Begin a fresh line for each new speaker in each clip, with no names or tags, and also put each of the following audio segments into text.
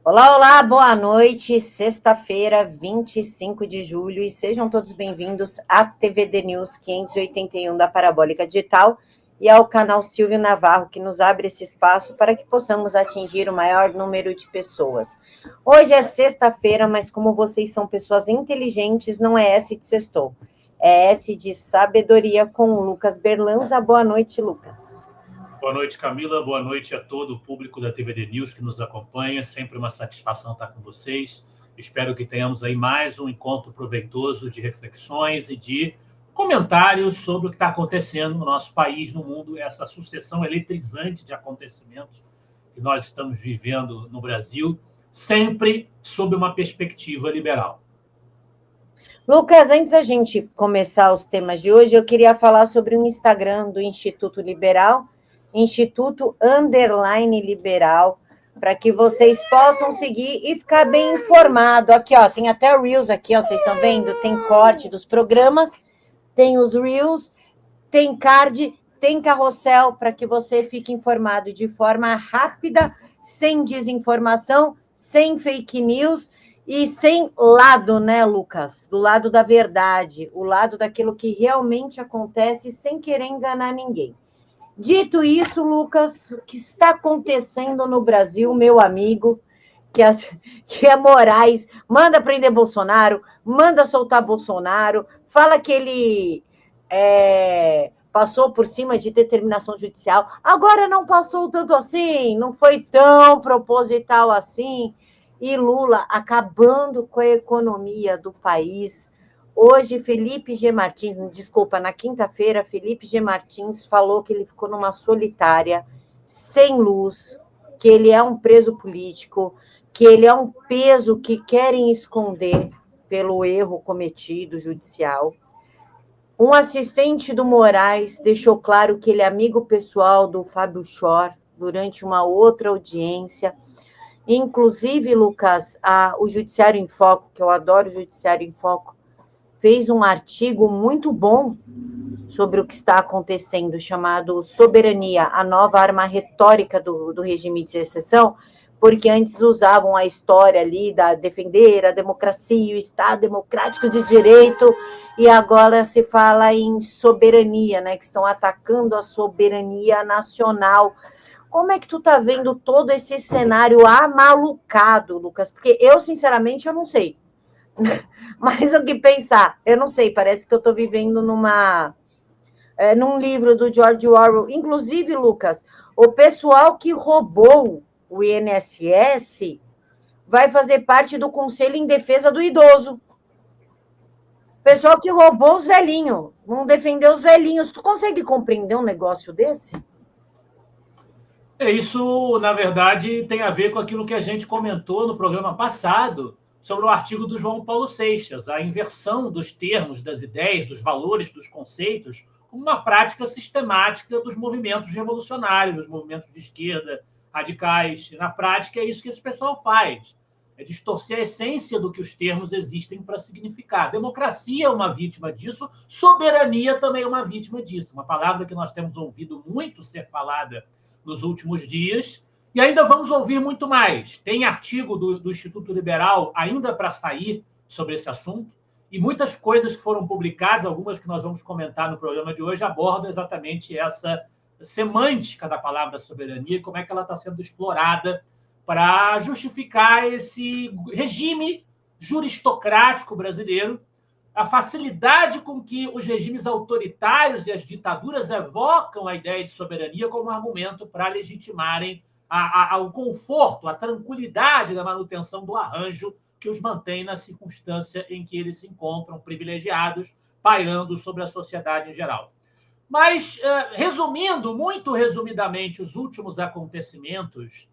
Olá, olá, boa noite. Sexta-feira, 25 de julho, e sejam todos bem-vindos à TVD News 581 da Parabólica Digital e ao canal Silvio Navarro, que nos abre esse espaço para que possamos atingir o maior número de pessoas. Hoje é sexta-feira, mas como vocês são pessoas inteligentes, não é S de sextou, é S de sabedoria com o Lucas Berlanza. Boa noite, Lucas.
Boa noite, Camila. Boa noite a todo o público da TVD News que nos acompanha. Sempre uma satisfação estar com vocês. Espero que tenhamos aí mais um encontro proveitoso de reflexões e de comentários sobre o que está acontecendo no nosso país, no mundo, essa sucessão eletrizante de acontecimentos que nós estamos vivendo no Brasil, sempre sob uma perspectiva liberal.
Lucas, antes da gente começar os temas de hoje, eu queria falar sobre o Instagram do Instituto Liberal, Instituto Underline Liberal, para que vocês possam seguir e ficar bem informado. Aqui, ó, tem até o Reels aqui, ó, vocês estão vendo? Tem corte dos programas, tem os Reels, tem card, tem carrossel, para que você fique informado de forma rápida, sem desinformação, sem fake news e sem lado, né, Lucas? Do lado da verdade, o lado daquilo que realmente acontece, sem querer enganar ninguém. Dito isso, Lucas, o que está acontecendo no Brasil, meu amigo, que é Moraes, manda prender Bolsonaro, manda soltar Bolsonaro, fala que ele passou por cima de determinação judicial, agora não passou tanto assim, não foi tão proposital assim, e Lula acabando com a economia do país. Hoje, Felipe G. Martins, desculpa, na quinta-feira, Felipe G. Martins falou que ele ficou numa solitária, sem luz, que ele é um preso político, que ele é um peso que querem esconder pelo erro cometido judicial. Um assistente do Moraes deixou claro que ele é amigo pessoal do Fábio Chor durante uma outra audiência. Inclusive, Lucas, o Judiciário em Foco, que eu adoro o Judiciário em Foco, fez um artigo muito bom sobre o que está acontecendo, chamado Soberania, a nova arma retórica do regime de exceção, porque antes usavam a história ali da defender a democracia, o Estado democrático de direito, e agora se fala em soberania, né, que estão atacando a soberania nacional. Como é que tu tá vendo todo esse cenário amalucado, Lucas? Porque eu, sinceramente, eu não sei. Mas o que pensar? Eu não sei, parece que eu estou vivendo num livro do George Orwell. Inclusive, Lucas, o pessoal que roubou o INSS vai fazer parte do Conselho em Defesa do Idoso. Pessoal que roubou os velhinhos, vão defender os velhinhos. Tu consegue compreender um negócio desse?
Isso, na verdade, tem a ver com aquilo que a gente comentou no programa passado sobre o artigo do João Paulo Seixas, a inversão dos termos, das ideias, dos valores, dos conceitos, como uma prática sistemática dos movimentos revolucionários, dos movimentos de esquerda radicais. Na prática, é isso que esse pessoal faz. É distorcer a essência do que os termos existem para significar. Democracia é uma vítima disso, soberania também é uma vítima disso. Uma palavra que nós temos ouvido muito ser falada nos últimos dias, e ainda vamos ouvir muito mais. Tem artigo do Instituto Liberal ainda para sair sobre esse assunto, e muitas coisas que foram publicadas, algumas que nós vamos comentar no programa de hoje, abordam exatamente essa semântica da palavra soberania e como é que ela está sendo explorada para justificar esse regime juristocrático brasileiro, a facilidade com que os regimes autoritários e as ditaduras evocam a ideia de soberania como argumento para legitimarem o conforto, a tranquilidade da manutenção do arranjo que os mantém na circunstância em que eles se encontram privilegiados, pairando sobre a sociedade em geral. Mas, resumindo, muito resumidamente, os últimos acontecimentos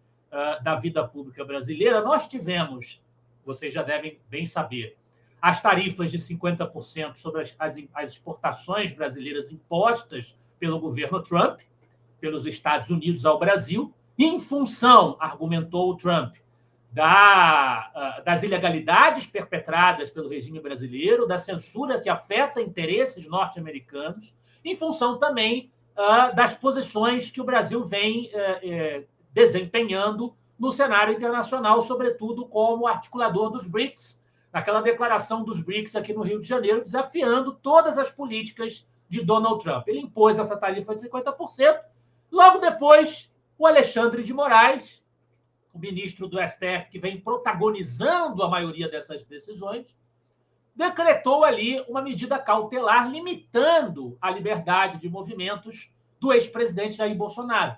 da vida pública brasileira, nós tivemos, vocês já devem bem saber, as tarifas de 50% sobre as exportações brasileiras impostas pelo governo Trump, pelos Estados Unidos ao Brasil, em função, argumentou o Trump, das ilegalidades perpetradas pelo regime brasileiro, da censura que afeta interesses norte-americanos, em função também das posições que o Brasil vem desempenhando no cenário internacional, sobretudo como articulador dos BRICS, naquela declaração dos BRICS aqui no Rio de Janeiro, desafiando todas as políticas de Donald Trump. Ele impôs essa tarifa de 50%. Logo depois, o Alexandre de Moraes, o ministro do STF, que vem protagonizando a maioria dessas decisões, decretou ali uma medida cautelar limitando a liberdade de movimentos do ex-presidente Jair Bolsonaro.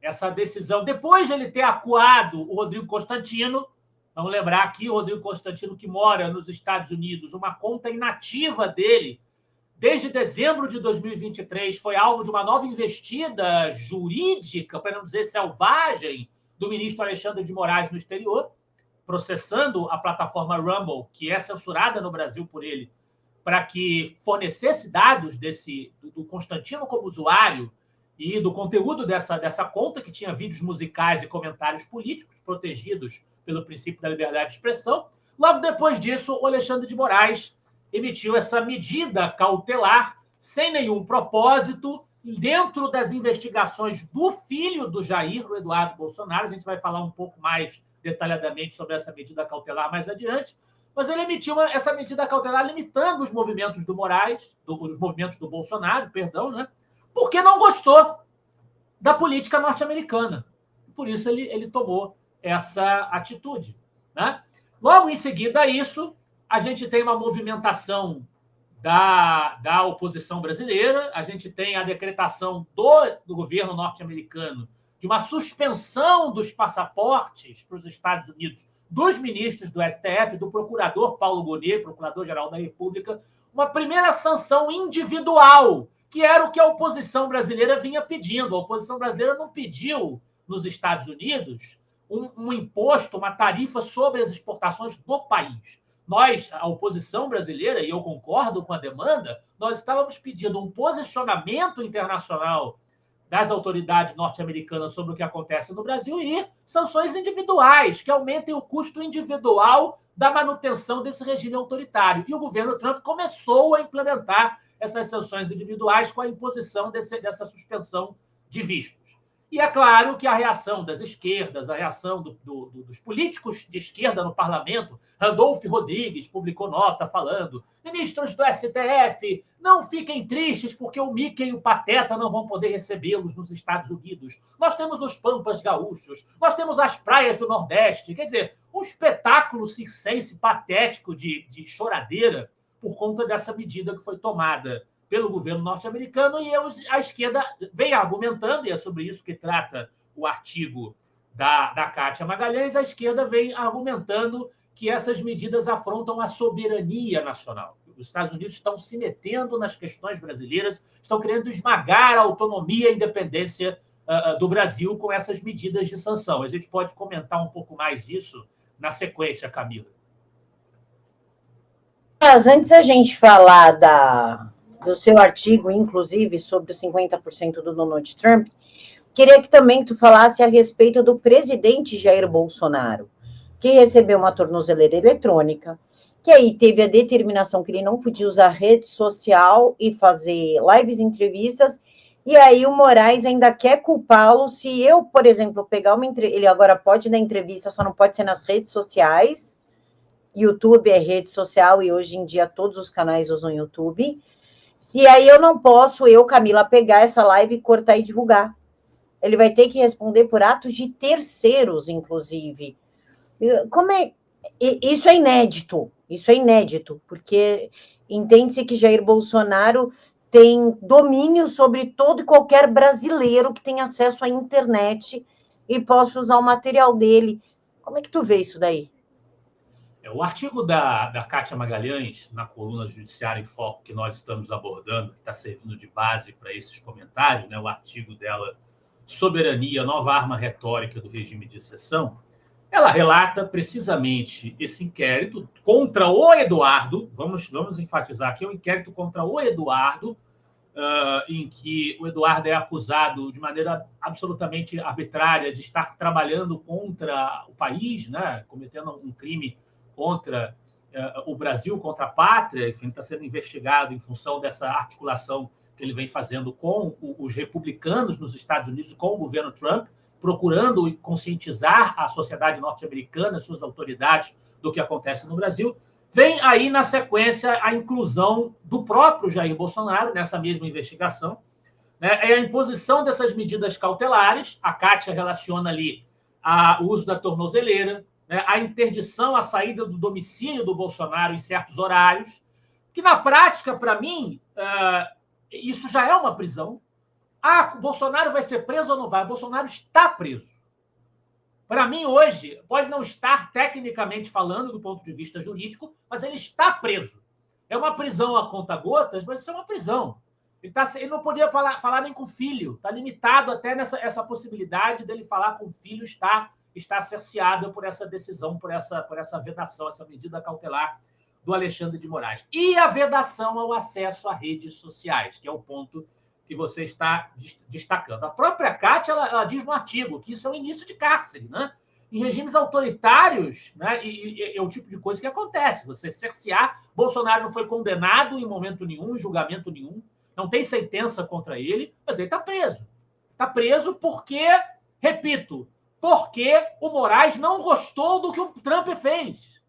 Essa decisão, depois de ele ter acuado o Rodrigo Constantino, vamos lembrar aqui, o Rodrigo Constantino, que mora nos Estados Unidos, uma conta inativa dele, desde dezembro de 2023, foi alvo de uma nova investida jurídica, para não dizer selvagem, do ministro Alexandre de Moraes no exterior, processando a plataforma Rumble, que é censurada no Brasil por ele, para que fornecesse dados do Constantino como usuário e do conteúdo dessa conta, que tinha vídeos musicais e comentários políticos protegidos pelo princípio da liberdade de expressão. Logo depois disso, o Alexandre de Moraes emitiu essa medida cautelar sem nenhum propósito, dentro das investigações do filho do Jair, o Eduardo Bolsonaro. A gente vai falar um pouco mais detalhadamente sobre essa medida cautelar mais adiante, mas ele emitiu essa medida cautelar limitando os movimentos do Moraes, os movimentos do Bolsonaro, perdão, né? Porque não gostou da política norte-americana. Por isso ele tomou essa atitude, né? Logo em seguida a isso, a gente tem uma movimentação da oposição brasileira, a gente tem a decretação do governo norte-americano de uma suspensão dos passaportes para os Estados Unidos dos ministros do STF, do procurador Paulo Gonet, procurador-geral da República, uma primeira sanção individual, que era o que a oposição brasileira vinha pedindo. A oposição brasileira não pediu nos Estados Unidos um imposto, uma tarifa sobre as exportações do país. Nós, a oposição brasileira, e eu concordo com a demanda, nós estávamos pedindo um posicionamento internacional das autoridades norte-americanas sobre o que acontece no Brasil e sanções individuais, que aumentem o custo individual da manutenção desse regime autoritário. E o governo Trump começou a implementar essas sanções individuais com a imposição dessa suspensão de vistos. E é claro que a reação das esquerdas, a reação dos políticos de esquerda no parlamento, Randolph Rodrigues publicou nota falando: ministros do STF, não fiquem tristes porque o Mickey e o Pateta não vão poder recebê-los nos Estados Unidos. Nós temos os Pampas Gaúchos, nós temos as praias do Nordeste. Quer dizer, um espetáculo circense patético de choradeira por conta dessa medida que foi tomada pelo governo norte-americano, e a esquerda vem argumentando, e é sobre isso que trata o artigo da Kátia Magalhães, a esquerda vem argumentando que essas medidas afrontam a soberania nacional. Os Estados Unidos estão se metendo nas questões brasileiras, estão querendo esmagar a autonomia e a independência do Brasil com essas medidas de sanção. A gente pode comentar um pouco mais isso na sequência, Camila.
Mas antes a gente falar do seu artigo, inclusive, sobre os 50% do Donald Trump, queria que também tu falasse a respeito do presidente Jair Bolsonaro, que recebeu uma tornozeleira eletrônica, que aí teve a determinação que ele não podia usar rede social e fazer lives, entrevistas, e aí o Moraes ainda quer culpá-lo se eu, por exemplo, pegar uma entrevista, ele agora pode dar entrevista, só não pode ser nas redes sociais. YouTube é rede social e hoje em dia todos os canais usam YouTube. E aí eu não posso, Camila, pegar essa live e cortar e divulgar. Ele vai ter que responder por atos de terceiros, inclusive. Como é? Isso é inédito, porque entende-se que Jair Bolsonaro tem domínio sobre todo e qualquer brasileiro que tem acesso à internet e possa usar o material dele. Como é que tu vê isso daí?
O artigo da Kátia Magalhães, na coluna Judiciário em Foco, que nós estamos abordando, que está servindo de base para esses comentários, né? O artigo dela, Soberania, Nova Arma Retórica do Regime de Exceção, ela relata precisamente esse inquérito contra o Eduardo, vamos enfatizar aqui, é um inquérito contra o Eduardo, em que o Eduardo é acusado de maneira absolutamente arbitrária de estar trabalhando contra o país, né? Cometendo um crime contra o Brasil, contra a pátria, enfim, está sendo investigado em função dessa articulação que ele vem fazendo com os republicanos nos Estados Unidos, com o governo Trump, procurando conscientizar a sociedade norte-americana, suas autoridades, do que acontece no Brasil. Vem aí, na sequência, a inclusão do próprio Jair Bolsonaro nessa mesma investigação, né? É a imposição dessas medidas cautelares, a Kátia relaciona ali o uso da tornozeleira, né? A interdição, a saída do domicílio do Bolsonaro em certos horários, que, na prática, para mim, isso já é uma prisão. O Bolsonaro vai ser preso ou não vai? O Bolsonaro está preso. Para mim, hoje, pode não estar tecnicamente falando do ponto de vista jurídico, mas ele está preso. É uma prisão a conta-gotas, mas isso é uma prisão. Ele não podia falar nem com o filho. Está limitado até essa possibilidade dele falar com o filho, está cerceada por essa decisão, por essa vedação, essa medida cautelar do Alexandre de Moraes. E a vedação ao acesso a redes sociais, que é o ponto que você está destacando. A própria Kátia, ela diz no artigo que isso é o início de cárcere, né? Em regimes autoritários, né? É o tipo de coisa que acontece. Você cercear. Bolsonaro não foi condenado em momento nenhum, em julgamento nenhum, não tem sentença contra ele, mas ele está preso. Está preso porque, repito, porque o Moraes não gostou do que o Trump fez.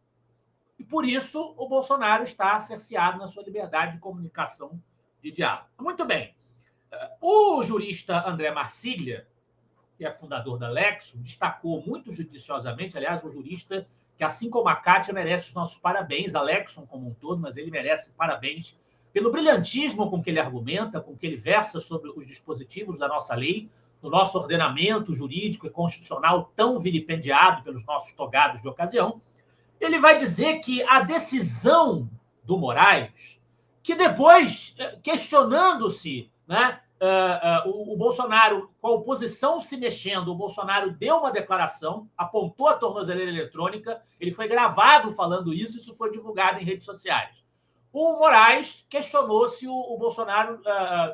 E por isso o Bolsonaro está cerceado na sua liberdade de comunicação, de diálogo. Muito bem. O jurista André Marcília, que é fundador da Lexo, destacou muito judiciosamente, aliás, um jurista que, assim como a Kátia, merece os nossos parabéns, a Lexon como um todo, mas ele merece parabéns pelo brilhantismo com que ele argumenta, com que ele versa sobre os dispositivos da nossa lei, do nosso ordenamento jurídico e constitucional tão vilipendiado pelos nossos togados de ocasião. Ele vai dizer que a decisão do Moraes, que depois, questionando-se, né, o Bolsonaro, com a oposição se mexendo, o Bolsonaro deu uma declaração, apontou a tornozeleira eletrônica, ele foi gravado falando isso foi divulgado em redes sociais. O Moraes questionou se o Bolsonaro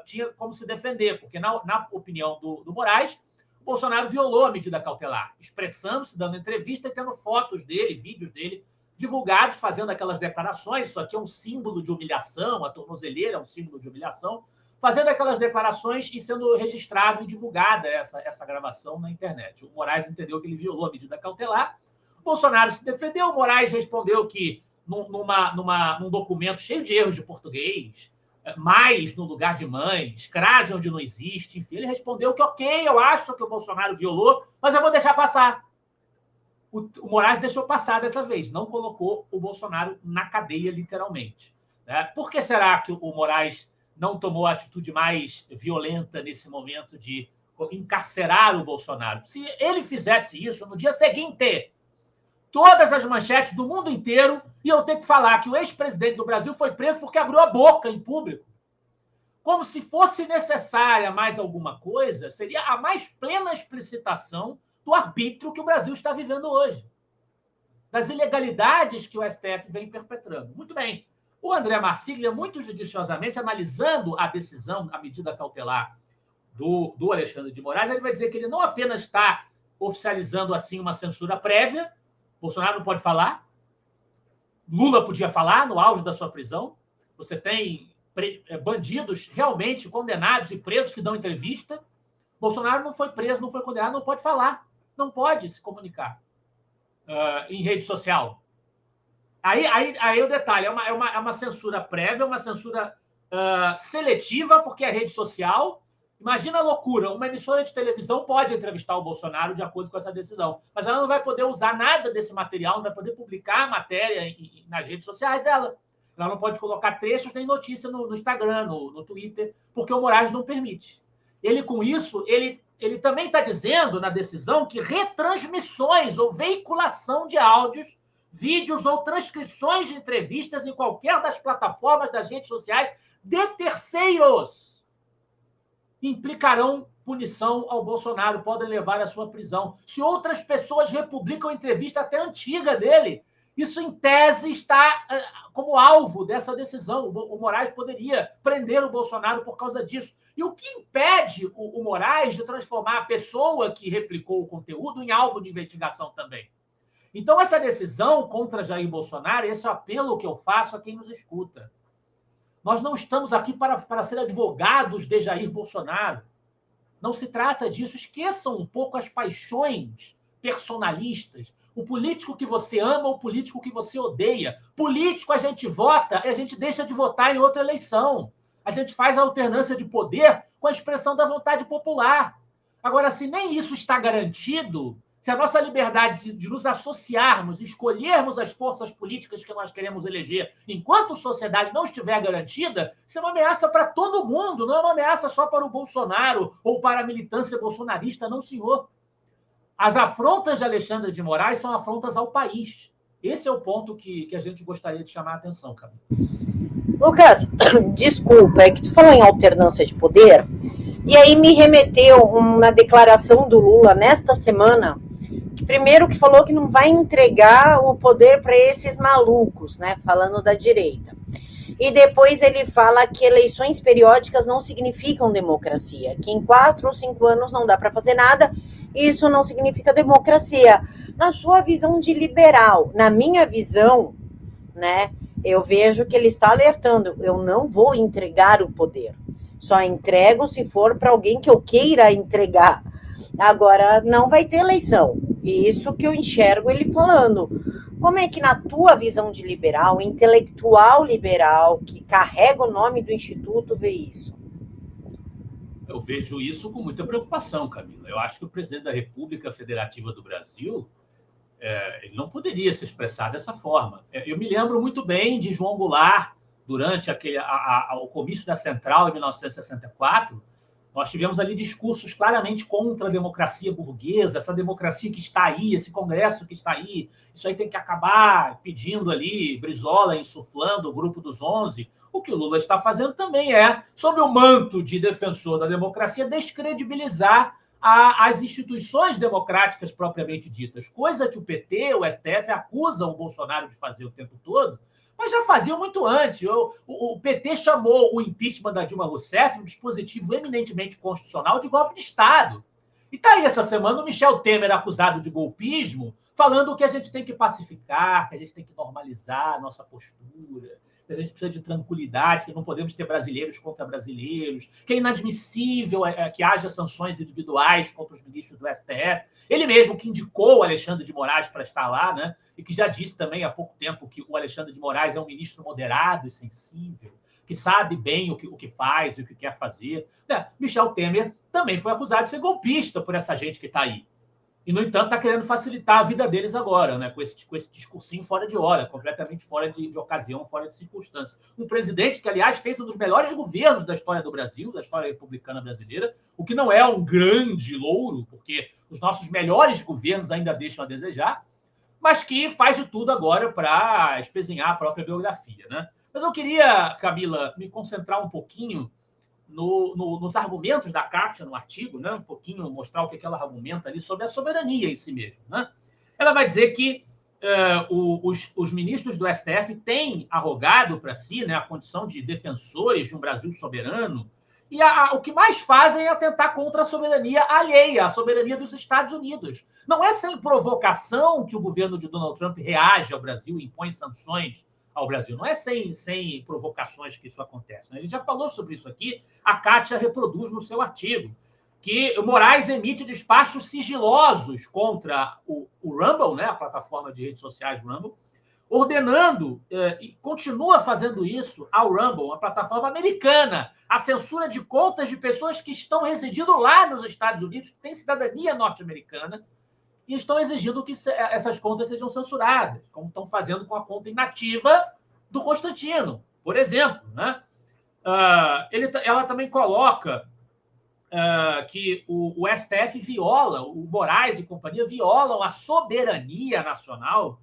tinha como se defender, porque, na opinião do Moraes, o Bolsonaro violou a medida cautelar, expressando-se, dando entrevista e tendo fotos dele, vídeos dele, divulgados, fazendo aquelas declarações. Isso aqui é um símbolo de humilhação, a tornozeleira é um símbolo de humilhação, fazendo aquelas declarações e sendo registrado e divulgada essa gravação na internet. O Moraes entendeu que ele violou a medida cautelar, o Bolsonaro se defendeu, o Moraes respondeu que num documento cheio de erros de português, mais no lugar de mães, crase onde não existe, enfim, ele respondeu que ok, eu acho que o Bolsonaro violou, mas eu vou deixar passar. O Moraes deixou passar dessa vez, não colocou o Bolsonaro na cadeia, literalmente, né? Por que será que o Moraes não tomou a atitude mais violenta nesse momento de encarcerar o Bolsonaro? Se ele fizesse isso, no dia seguinte, todas as manchetes do mundo inteiro iam ter que falar que o ex-presidente do Brasil foi preso porque abriu a boca em público. Como se fosse necessária mais alguma coisa, seria a mais plena explicitação do arbítrio que o Brasil está vivendo hoje, das ilegalidades que o STF vem perpetrando. Muito bem. O André Marcília, muito judiciosamente, analisando a decisão, a medida cautelar do Alexandre de Moraes, ele vai dizer que ele não apenas está oficializando assim uma censura prévia, Bolsonaro não pode falar, Lula podia falar no auge da sua prisão, você tem bandidos realmente condenados e presos que dão entrevista, Bolsonaro não foi preso, não foi condenado, não pode falar, não pode se comunicar em rede social. Aí o detalhe, é uma censura prévia, uma censura seletiva, porque é rede social. Imagina a loucura, uma emissora de televisão pode entrevistar o Bolsonaro de acordo com essa decisão, mas ela não vai poder usar nada desse material, não vai poder publicar a matéria nas redes sociais dela. Ela não pode colocar trechos nem notícia no Instagram, no Twitter, porque o Moraes não permite. Ele, com isso, ele também está dizendo na decisão que retransmissões ou veiculação de áudios, vídeos ou transcrições de entrevistas em qualquer das plataformas das redes sociais de terceiros implicarão punição ao Bolsonaro, podem levar à sua prisão. Se outras pessoas republicam entrevista até antiga dele, isso, em tese, está como alvo dessa decisão. O Moraes poderia prender o Bolsonaro por causa disso. E o que impede o Moraes de transformar a pessoa que replicou o conteúdo em alvo de investigação também? Então, essa decisão contra Jair Bolsonaro, esse apelo que eu faço a quem nos escuta. Nós não estamos aqui para ser advogados de Jair Bolsonaro. Não se trata disso. Esqueçam um pouco as paixões personalistas. O político que você ama, o político que você odeia. Político a gente vota e a gente deixa de votar em outra eleição. A gente faz a alternância de poder com a expressão da vontade popular. Agora, se nem isso está garantido, se a nossa liberdade de nos associarmos, escolhermos as forças políticas que nós queremos eleger, enquanto sociedade não estiver garantida, isso é uma ameaça para todo mundo, não é uma ameaça só para o Bolsonaro ou para a militância bolsonarista, não, senhor. As afrontas de Alexandre de Moraes são afrontas ao país. Esse é o ponto que a gente gostaria de chamar a atenção, Camila.
Lucas, desculpa, é que tu falou em alternância de poder, e aí me remeteu uma declaração do Lula nesta semana, que primeiro que falou que não vai entregar o poder para esses malucos, né, falando da direita. E depois ele fala que eleições periódicas não significam democracia, que em 4 ou 5 anos não dá para fazer nada, isso não significa democracia. Na sua visão de liberal, na minha visão, né, eu vejo que ele está alertando, eu não vou entregar o poder, só entrego se for para alguém que eu queira entregar. Agora, não vai ter eleição, e isso que eu enxergo ele falando. Como é que na tua visão de liberal, intelectual liberal, que carrega o nome do Instituto, vê isso?
Eu vejo isso com muita preocupação, Camila. Eu acho que o presidente da República Federativa do Brasil ele não poderia se expressar dessa forma. Eu me lembro muito bem de João Goulart, durante o comício da Central, em 1964, nós tivemos ali discursos claramente contra a democracia burguesa, essa democracia que está aí, esse Congresso que está aí, isso aí tem que acabar, pedindo ali, Brizola insuflando o Grupo dos 11. O que o Lula está fazendo também é, sob o manto de defensor da democracia, descredibilizar as instituições democráticas propriamente ditas, coisa que o PT, o STF, acusam o Bolsonaro de fazer o tempo todo, mas já faziam muito antes. O PT chamou o impeachment da Dilma Rousseff um dispositivo eminentemente constitucional de golpe de Estado. E está aí essa semana o Michel Temer acusado de golpismo, falando que a gente tem que pacificar, que a gente tem que normalizar a nossa postura, que a gente precisa de tranquilidade, que não podemos ter brasileiros contra brasileiros, que é inadmissível que haja sanções individuais contra os ministros do STF. Ele mesmo que indicou o Alexandre de Moraes para estar lá, né? E que já disse também há pouco tempo que o Alexandre de Moraes é um ministro moderado e sensível, que sabe bem o que faz e o que quer fazer. Michel Temer também foi acusado de ser golpista por essa gente que está aí. E, no entanto, está querendo facilitar a vida deles agora, né? com esse discursinho fora de hora, completamente fora de ocasião, fora de circunstância. Um presidente que, aliás, fez um dos melhores governos da história do Brasil, da história republicana brasileira, o que não é um grande louro, porque os nossos melhores governos ainda deixam a desejar, mas que faz de tudo agora para espezinhar a própria biografia, né? Mas eu queria, Camila, me concentrar um pouquinho nos argumentos da Kátia, no artigo, né? Um pouquinho mostrar o que ela argumenta ali sobre a soberania em si mesmo. Né? Ela vai dizer que os ministros do STF têm arrogado para si, né, a condição de defensores de um Brasil soberano, e o que mais fazem é atentar contra a soberania alheia, a soberania dos Estados Unidos. Não é sem provocação que o governo de Donald Trump reage ao Brasil e impõe sanções ao Brasil. Não é sem provocações que isso acontece. Né? A gente já falou sobre isso aqui, a Kátia reproduz no seu artigo, que o Moraes emite despachos sigilosos contra o Rumble, né, a plataforma de redes sociais Rumble, ordenando, e continua fazendo isso, ao Rumble, uma plataforma americana, a censura de contas de pessoas que estão residindo lá nos Estados Unidos, que têm cidadania norte-americana, e estão exigindo que essas contas sejam censuradas, como estão fazendo com a conta inativa do Constantino, por exemplo. Né? Ela também coloca que o STF viola, o Moraes e companhia violam a soberania nacional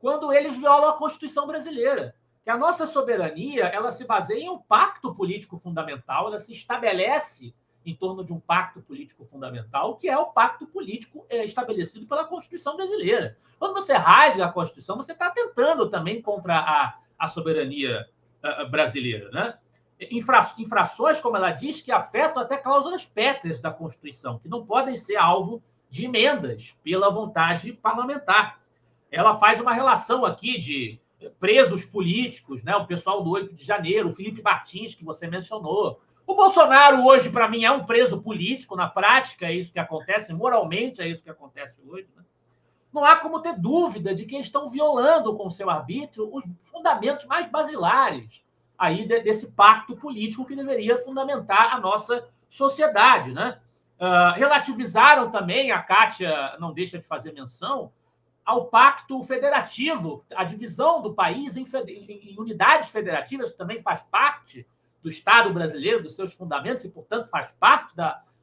quando eles violam a Constituição brasileira. Que a nossa soberania ela se baseia em um pacto político fundamental, ela se estabelece em torno de um pacto político fundamental, que é o pacto político estabelecido pela Constituição brasileira. Quando você rasga a Constituição, você está atentando também contra a soberania brasileira. Né? Infrações, como ela diz, que afetam até cláusulas pétreas da Constituição, que não podem ser alvo de emendas pela vontade parlamentar. Ela faz uma relação aqui de presos políticos, né? O pessoal do 8 de janeiro, o Felipe Martins, que você mencionou, O Bolsonaro, hoje, para mim, é um preso político, na prática, é isso que acontece, moralmente é isso que acontece hoje. Né? Não há como ter dúvida de que eles estão violando com o seu arbítrio os fundamentos mais basilares aí desse pacto político que deveria fundamentar a nossa sociedade. Né? Relativizaram também, a Kátia não deixa de fazer menção, ao pacto federativo, a divisão do país em unidades federativas, que também faz parte do Estado brasileiro, dos seus fundamentos, e, portanto, faz parte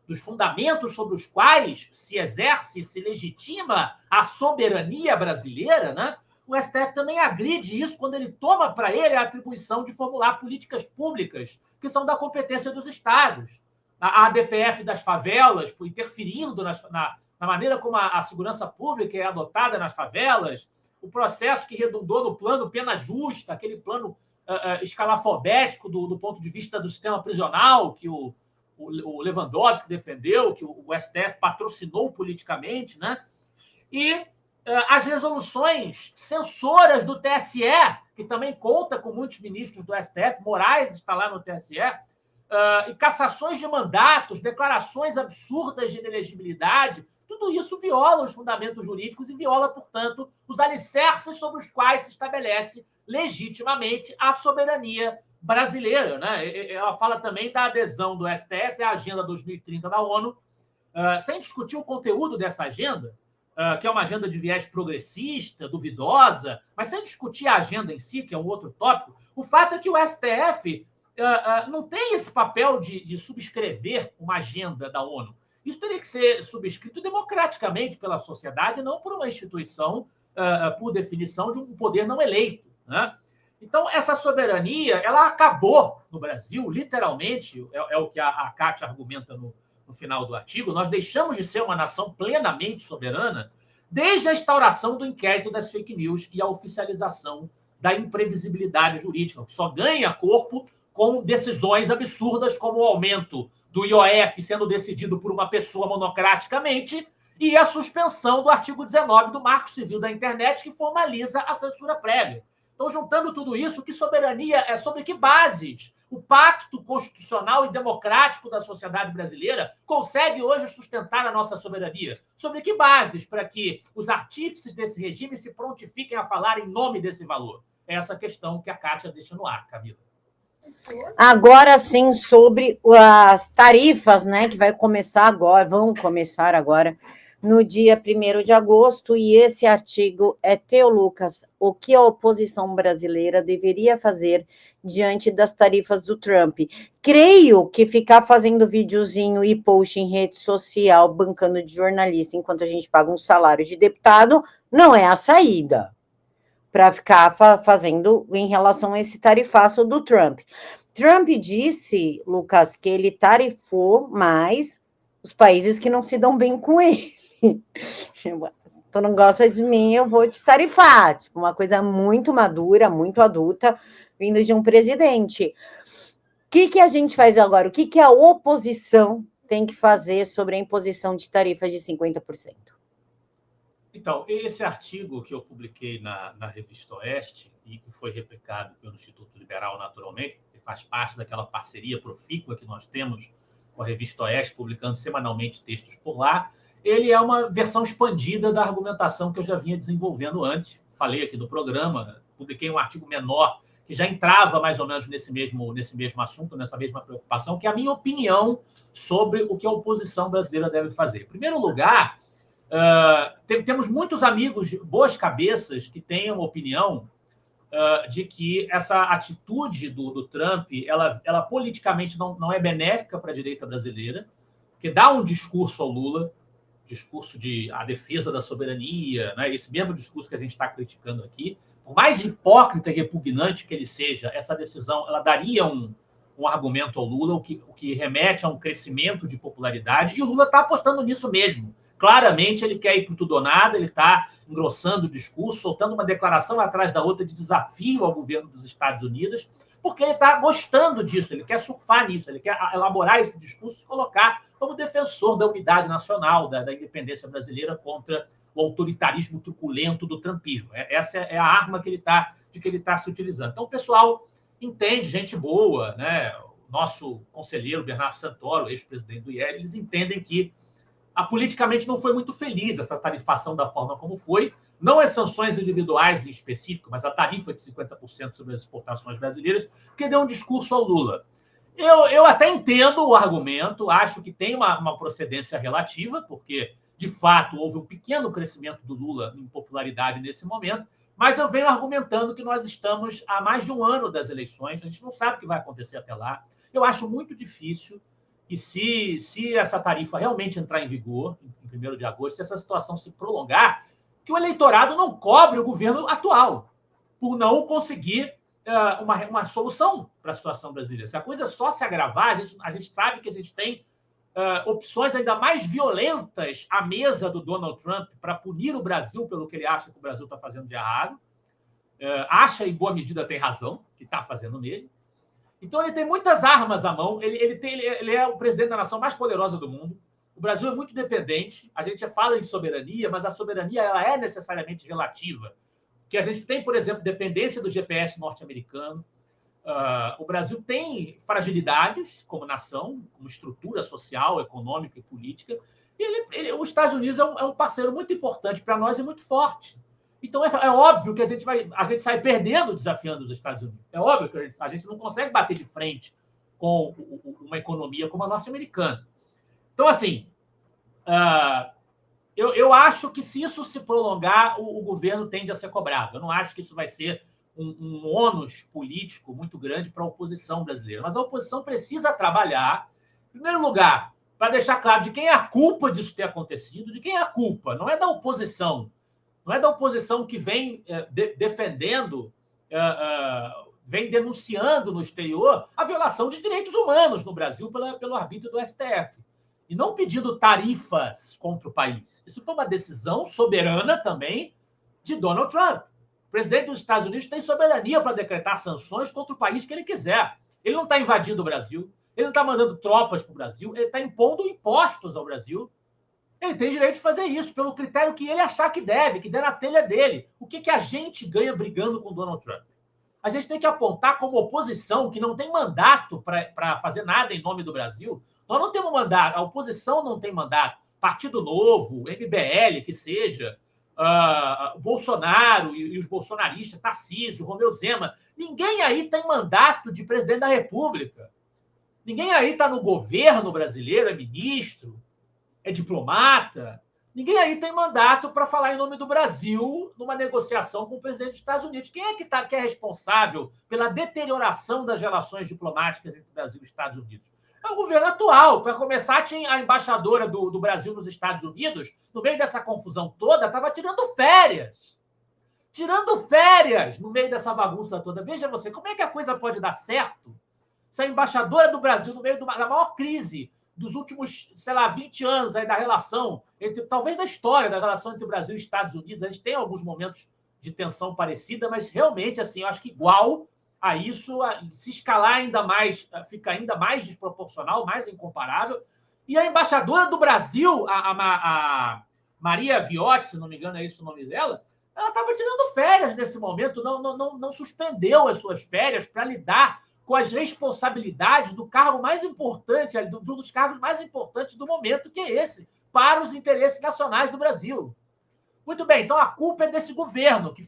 dos fundamentos sobre os quais se exerce, se legitima a soberania brasileira, né? O STF também agride isso quando ele toma para ele a atribuição de formular políticas públicas que são da competência dos estados. A ADPF das favelas, interferindo na maneira como a segurança pública é adotada nas favelas, o processo que redundou no plano pena justa, aquele plano escalafobético do ponto de vista do sistema prisional, que o Lewandowski defendeu, que o STF patrocinou politicamente, né? E as resoluções censoras do TSE, que também conta com muitos ministros do STF, Moraes está lá no TSE, e cassações de mandatos, declarações absurdas de inelegibilidade, tudo isso viola os fundamentos jurídicos e viola, portanto, os alicerces sobre os quais se estabelece legitimamente a soberania brasileira. Né? Ela fala também da adesão do STF à Agenda 2030 da ONU, sem discutir o conteúdo dessa agenda, que é uma agenda de viés progressista, duvidosa, mas sem discutir a agenda em si, que é um outro tópico. O fato é que o STF não tem esse papel de subscrever uma agenda da ONU. Isso teria que ser subscrito democraticamente pela sociedade, não por uma instituição, por definição, de um poder não eleito. Né? Então, essa soberania ela acabou no Brasil, literalmente, é o que a Kátia argumenta no final do artigo. Nós deixamos de ser uma nação plenamente soberana desde a instauração do inquérito das fake news e a oficialização da imprevisibilidade jurídica, que só ganha corpo com decisões absurdas, como o aumento do IOF sendo decidido por uma pessoa monocraticamente e a suspensão do artigo 19 do Marco Civil da Internet, que formaliza a censura prévia. Então, juntando tudo isso, que soberania é sobre que bases o pacto constitucional e democrático da sociedade brasileira consegue hoje sustentar a nossa soberania? Sobre que bases para que os artífices desse regime se prontifiquem a falar em nome desse valor? É essa questão que a Kátia deixa no ar, Camila.
Agora sim, sobre as tarifas, né, que vão começar agora no dia 1º de agosto, e esse artigo é teu, Lucas, o que a oposição brasileira deveria fazer diante das tarifas do Trump. Creio que ficar fazendo videozinho e post em rede social, bancando de jornalista, enquanto a gente paga um salário de deputado, não é a saída para ficar fazendo em relação a esse tarifaço do Trump. Trump disse, Lucas, que ele tarifou mais os países que não se dão bem com ele. Tu não gosta de mim, eu vou te tarifar. Tipo, uma coisa muito madura, muito adulta, vindo de um presidente. O que a gente faz agora? O que a oposição tem que fazer sobre a imposição de tarifas de 50%?
Então, esse artigo que eu publiquei na Revista Oeste, e que foi replicado pelo Instituto Liberal, naturalmente, que faz parte daquela parceria profícua que nós temos com a Revista Oeste, publicando semanalmente textos por lá, ele é uma versão expandida da argumentação que eu já vinha desenvolvendo antes. Falei aqui no programa, publiquei um artigo menor que já entrava mais ou menos nesse mesmo assunto, nessa mesma preocupação, que é a minha opinião sobre o que a oposição brasileira deve fazer. Em primeiro lugar, temos muitos amigos, boas cabeças, que têm uma opinião de que essa atitude do Trump, ela politicamente não é benéfica para a direita brasileira, que dá um discurso ao Lula, discurso de a defesa da soberania, né? Esse mesmo discurso que a gente está criticando aqui, por mais hipócrita e repugnante que ele seja, essa decisão ela daria um argumento ao Lula, o que remete a um crescimento de popularidade, e o Lula está apostando nisso mesmo. Claramente, ele quer ir para tudo ou nada, ele está engrossando o discurso, soltando uma declaração atrás da outra de desafio ao governo dos Estados Unidos, porque ele está gostando disso, ele quer surfar nisso, ele quer elaborar esse discurso e colocar como defensor da unidade nacional, da independência brasileira contra o autoritarismo truculento do trumpismo. Essa é a arma que ele está se utilizando. Então, o pessoal entende, gente boa, né? nosso conselheiro Bernardo Santoro, ex-presidente do IEL, eles entendem que politicamente não foi muito feliz essa tarifação da forma como foi, não as sanções individuais em específico, mas a tarifa de 50% sobre as exportações brasileiras, porque deu um discurso ao Lula. Eu até entendo o argumento, acho que tem uma procedência relativa, porque, de fato, houve um pequeno crescimento do Lula em popularidade nesse momento, mas eu venho argumentando que nós estamos há mais de um ano das eleições, a gente não sabe o que vai acontecer até lá. Eu acho muito difícil que, se essa tarifa realmente entrar em vigor, em 1º de agosto, se essa situação se prolongar, que o eleitorado não cobre o governo atual, por não conseguir uma solução para a situação brasileira. Se a coisa só se agravar, a gente sabe que a gente tem opções ainda mais violentas à mesa do Donald Trump para punir o Brasil pelo que ele acha que o Brasil está fazendo de errado. Acha, em boa medida, tem razão, que está fazendo mesmo. Então, ele tem muitas armas à mão. Ele é o presidente da nação mais poderosa do mundo. O Brasil é muito dependente. A gente fala em soberania, mas a soberania ela é necessariamente relativa. Porque a gente tem, por exemplo, dependência do GPS norte-americano. O Brasil tem fragilidades como nação, como estrutura social, econômica e política. E os Estados Unidos é um parceiro muito importante para nós e muito forte. Então, é óbvio que a gente sai perdendo desafiando os Estados Unidos. É óbvio que a gente não consegue bater de frente com uma economia como a norte-americana. Então, assim, eu acho que, se isso se prolongar, o governo tende a ser cobrado. Eu não acho que isso vai ser um ônus político muito grande para a oposição brasileira. Mas a oposição precisa trabalhar, em primeiro lugar, para deixar claro de quem é a culpa disso ter acontecido, de quem é a culpa. Não é da oposição. Não é da oposição que vem defendendo, vem denunciando no exterior a violação de direitos humanos no Brasil pelo arbítrio do STF. E não pedindo tarifas contra o país. Isso foi uma decisão soberana também de Donald Trump. O presidente dos Estados Unidos tem soberania para decretar sanções contra o país que ele quiser. Ele não está invadindo o Brasil, ele não está mandando tropas para o Brasil, ele está impondo impostos ao Brasil. Ele tem direito de fazer isso pelo critério que ele achar que deve, que der na telha dele. O que a gente ganha brigando com Donald Trump? A gente tem que apontar como oposição, que não tem mandato para fazer nada em nome do Brasil. Nós não temos mandato, a oposição não tem mandato. Partido Novo, MBL, que seja, Bolsonaro e os bolsonaristas, Tarcísio, Romeu Zema, ninguém aí tem mandato de presidente da República. Ninguém aí está no governo brasileiro, é ministro, é diplomata. Ninguém aí tem mandato para falar em nome do Brasil numa negociação com o presidente dos Estados Unidos. Quem é que é responsável pela deterioração das relações diplomáticas entre o Brasil e os Estados Unidos? É o governo atual. Para começar, tinha a embaixadora do Brasil nos Estados Unidos, no meio dessa confusão toda, estava tirando férias. Tirando férias no meio dessa bagunça toda. Veja você, como é que a coisa pode dar certo se a embaixadora do Brasil, no meio da maior crise dos últimos, 20 anos aí da relação, talvez da história da relação entre o Brasil e os Estados Unidos, a gente tem alguns momentos de tensão parecida, mas realmente, assim, eu acho que igual a isso, se escalar ainda mais, fica ainda mais desproporcional, mais incomparável. E a embaixadora do Brasil, a Maria Viotti, se não me engano é esse o nome dela, ela estava tirando férias nesse momento, não suspendeu as suas férias para lidar com as responsabilidades do cargo mais importante, um dos cargos mais importantes do momento, que é esse, para os interesses nacionais do Brasil. Muito bem, então a culpa é desse governo, que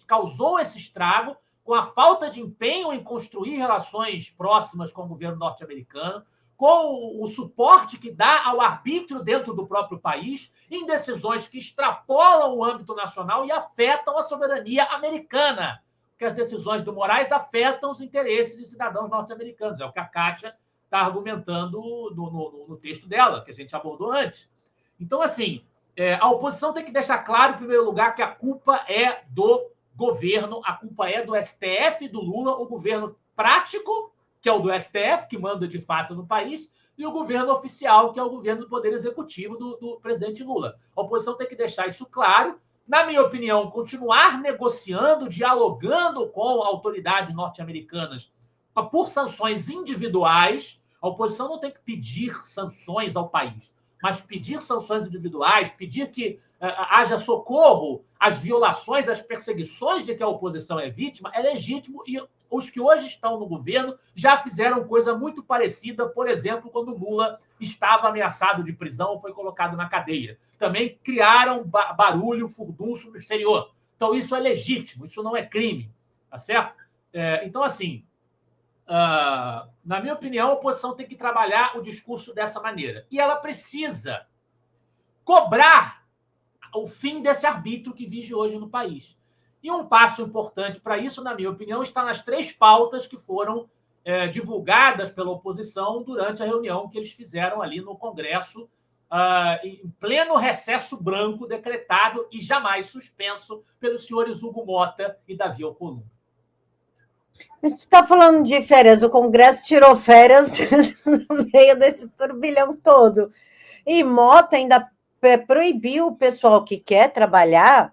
causou esse estrago com a falta de empenho em construir relações próximas com o governo norte-americano, com o suporte que dá ao arbítrio dentro do próprio país, em decisões que extrapolam o âmbito nacional e afetam a soberania americana. Que as decisões do Moraes afetam os interesses de cidadãos norte-americanos. É o que a Kátia está argumentando no texto dela, que a gente abordou antes. Então, assim, a oposição tem que deixar claro, em primeiro lugar, que a culpa é do governo, a culpa é do STF e do Lula, o governo prático, que é o do STF, que manda de fato no país, e o governo oficial, que é o governo do Poder Executivo do presidente Lula. A oposição tem que deixar isso claro. Na minha opinião, continuar negociando, dialogando com autoridades norte-americanas por sanções individuais. A oposição não tem que pedir sanções ao país. mas pedir sanções individuais, pedir que haja socorro às violações, às perseguições de que a oposição é vítima, é legítimo, e os que hoje estão no governo já fizeram coisa muito parecida, por exemplo, quando Lula estava ameaçado de prisão ou foi colocado na cadeia. Também criaram barulho, furdunço no exterior. Então, isso é legítimo, isso não é crime, tá certo? Então, assim, na minha opinião, a oposição tem que trabalhar o discurso dessa maneira. E ela precisa cobrar o fim desse arbítrio que vige hoje no país. E um passo importante para isso, na minha opinião, está nas 3 pautas que foram divulgadas pela oposição durante a reunião que eles fizeram ali no Congresso, em pleno recesso branco decretado e jamais suspenso pelos senhores Hugo Mota e Davi Alcolumbre.
Mas tu está falando de férias, o Congresso tirou férias no meio desse turbilhão todo. E Mota ainda proibiu o pessoal que quer trabalhar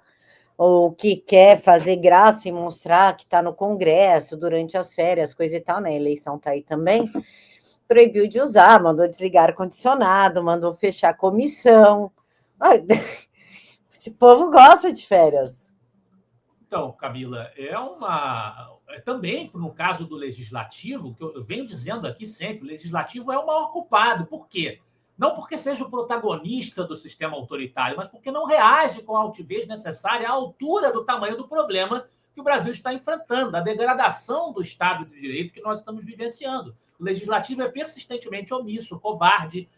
ou que quer fazer graça e mostrar que está no Congresso durante as férias, coisa e tal, né? A eleição está aí também. Proibiu de usar, mandou desligar ar-condicionado, mandou fechar a comissão. Esse povo gosta de férias.
Então, Camila, também, no caso do Legislativo, que eu venho dizendo aqui sempre, o Legislativo é o maior culpado. Por quê? Não porque seja o protagonista do sistema autoritário, mas porque não reage com a altivez necessária à altura do tamanho do problema que o Brasil está enfrentando, a degradação do Estado de Direito que nós estamos vivenciando. O Legislativo é persistentemente omisso, covarde,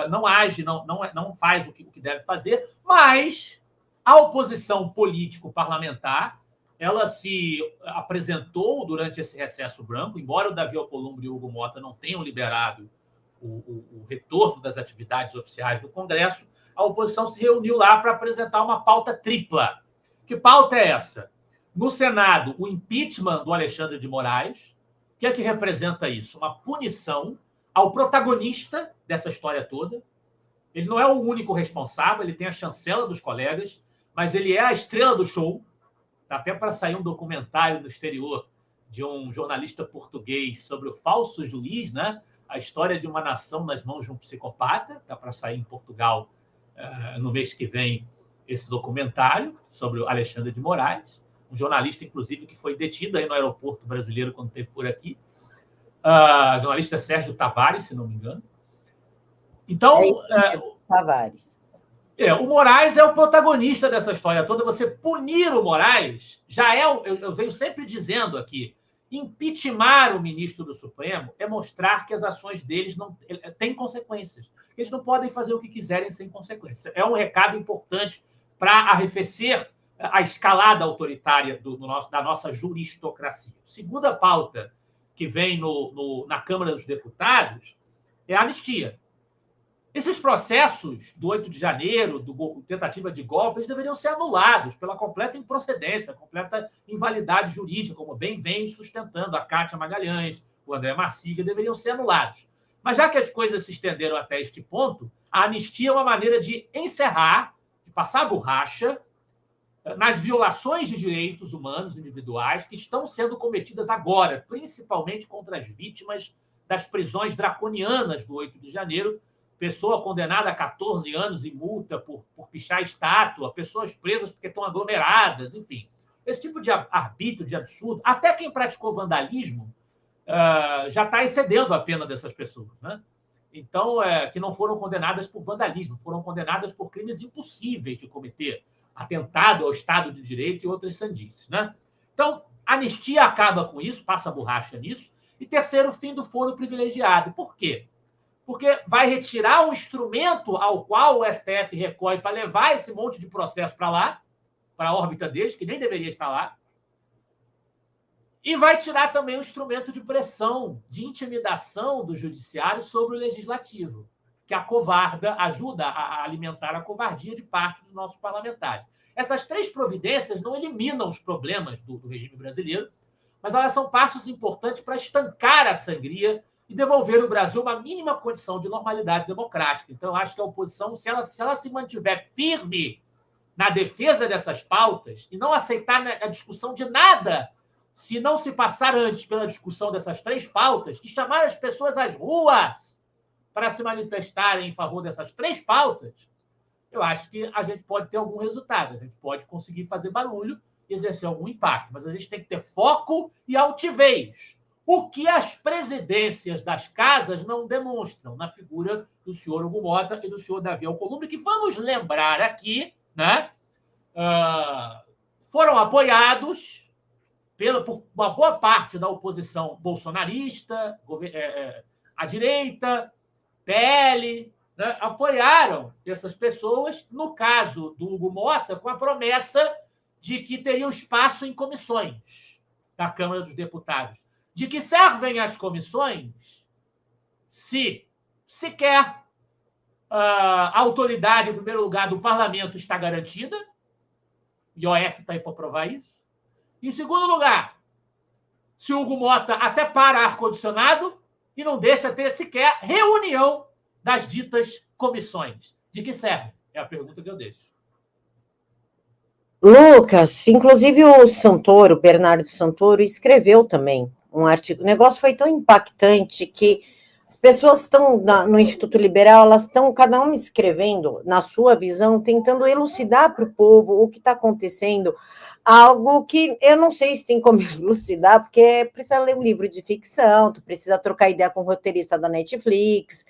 não age, não faz o que deve fazer, mas a oposição político-parlamentar ela se apresentou durante esse recesso branco, embora o Davi Alcolumbre e o Hugo Mota não tenham liberado o retorno das atividades oficiais do Congresso, a oposição se reuniu lá para apresentar uma pauta tripla. Que pauta é essa? No Senado, o impeachment do Alexandre de Moraes. O que é que representa isso? Uma punição ao protagonista dessa história toda. Ele não é o único responsável, ele tem a chancela dos colegas, mas ele é a estrela do show. Dá até para sair um documentário no exterior de um jornalista português sobre o falso juiz, né? A história de uma nação nas mãos de um psicopata. Dá para sair em Portugal no mês que vem esse documentário sobre o Alexandre de Moraes, um jornalista, inclusive, que foi detido aí no aeroporto brasileiro quando esteve por aqui. O jornalista Sérgio Tavares, se não me engano. Então,
Tavares.
O Moraes é o protagonista dessa história toda. Você punir o Moraes já é... Eu venho sempre dizendo aqui, impeachment o ministro do Supremo é mostrar que as ações deles não têm consequências. Eles não podem fazer o que quiserem sem consequência. É um recado importante para arrefecer a escalada autoritária da nossa juristocracia. Segunda pauta que vem na Câmara dos Deputados é a anistia. Esses processos do 8 de janeiro, tentativa de golpe, eles deveriam ser anulados pela completa improcedência, completa invalidade jurídica, como bem vem sustentando a Cátia Magalhães, o André Marsiga, deveriam ser anulados. Mas já que as coisas se estenderam até este ponto, a anistia é uma maneira de encerrar, de passar a borracha nas violações de direitos humanos individuais que estão sendo cometidas agora, principalmente contra as vítimas das prisões draconianas do 8 de janeiro, pessoa condenada a 14 anos e multa por pichar estátua, pessoas presas porque estão aglomeradas, enfim. Esse tipo de arbítrio, de absurdo, até quem praticou vandalismo já está excedendo a pena dessas pessoas, né? Então, que não foram condenadas por vandalismo, foram condenadas por crimes impossíveis de cometer, atentado ao Estado de Direito e outras sandices, né? Então, a anistia acaba com isso, passa a borracha nisso. E terceiro, fim do foro privilegiado. Por quê? Porque vai retirar o instrumento ao qual o STF recorre para levar esse monte de processo para lá, para a órbita deles, que nem deveria estar lá, e vai tirar também o instrumento de pressão, de intimidação do judiciário sobre o legislativo, que ajuda a alimentar a covardia de parte dos nossos parlamentares. Essas 3 providências não eliminam os problemas do regime brasileiro, mas elas são passos importantes para estancar a sangria e devolver ao Brasil uma mínima condição de normalidade democrática. Então, eu acho que a oposição, se ela se mantiver firme na defesa dessas pautas e não aceitar a discussão de nada, se não se passar antes pela discussão dessas 3 pautas e chamar as pessoas às ruas para se manifestarem em favor dessas 3 pautas, eu acho que a gente pode ter algum resultado, a gente pode conseguir fazer barulho e exercer algum impacto, mas a gente tem que ter foco e altivez, o que as presidências das casas não demonstram na figura do senhor Hugo Mota e do senhor Davi Alcolumbre, que, vamos lembrar aqui, né, foram apoiados por uma boa parte da oposição bolsonarista, à direita, PL, né, apoiaram essas pessoas, no caso do Hugo Mota, com a promessa de que teriam espaço em comissões da Câmara dos Deputados. De que servem as comissões se sequer a autoridade, em primeiro lugar, do parlamento está garantida, e o OF está aí para provar isso. Em segundo lugar, se o Hugo Mota até para ar-condicionado e não deixa ter sequer reunião das ditas comissões. De que serve? É a pergunta que eu deixo.
Lucas, inclusive o Santoro, Bernardo Santoro, escreveu também um artigo. O negócio foi tão impactante que as pessoas estão no Instituto Liberal, elas estão, cada uma escrevendo, na sua visão, tentando elucidar para o povo o que está acontecendo, algo que eu não sei se tem como elucidar, porque precisa ler um livro de ficção, tu precisa trocar ideia com o roteirista da Netflix,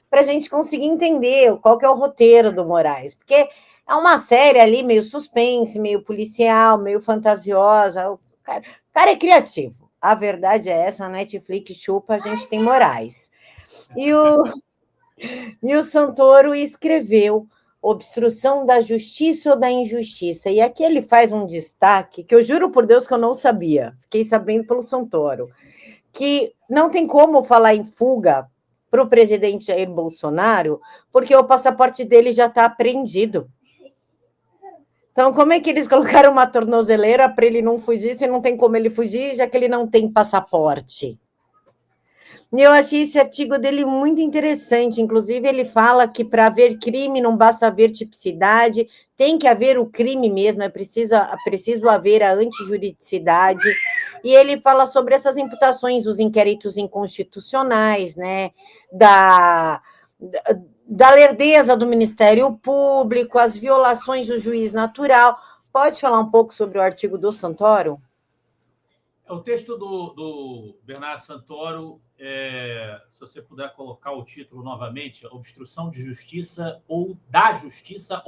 para a gente conseguir entender qual que é o roteiro do Moraes, porque é uma série ali meio suspense, meio policial, meio fantasiosa, o cara é criativo, a verdade é essa, a Netflix chupa, a gente tem Moraes. E o Santoro escreveu Obstrução da Justiça ou da Injustiça, e aqui ele faz um destaque, que eu juro por Deus que eu não sabia, fiquei sabendo pelo Santoro, que não tem como falar em fuga para o presidente Jair Bolsonaro, porque o passaporte dele já está apreendido. Então, como é que eles colocaram uma tornozeleira para ele não fugir, se não tem como ele fugir, já que ele não tem passaporte? E eu achei esse artigo dele muito interessante, inclusive ele fala que para haver crime não basta haver tipicidade, tem que haver o crime mesmo, é preciso haver a antijuridicidade, e ele fala sobre essas imputações, os inquéritos inconstitucionais, né, da lerdeza do Ministério Público, as violações do juiz natural. Pode falar um pouco sobre o artigo do Santoro?
O texto do Bernardo Santoro, se você puder colocar o título novamente, Obstrução de Justiça ou da Injustiça,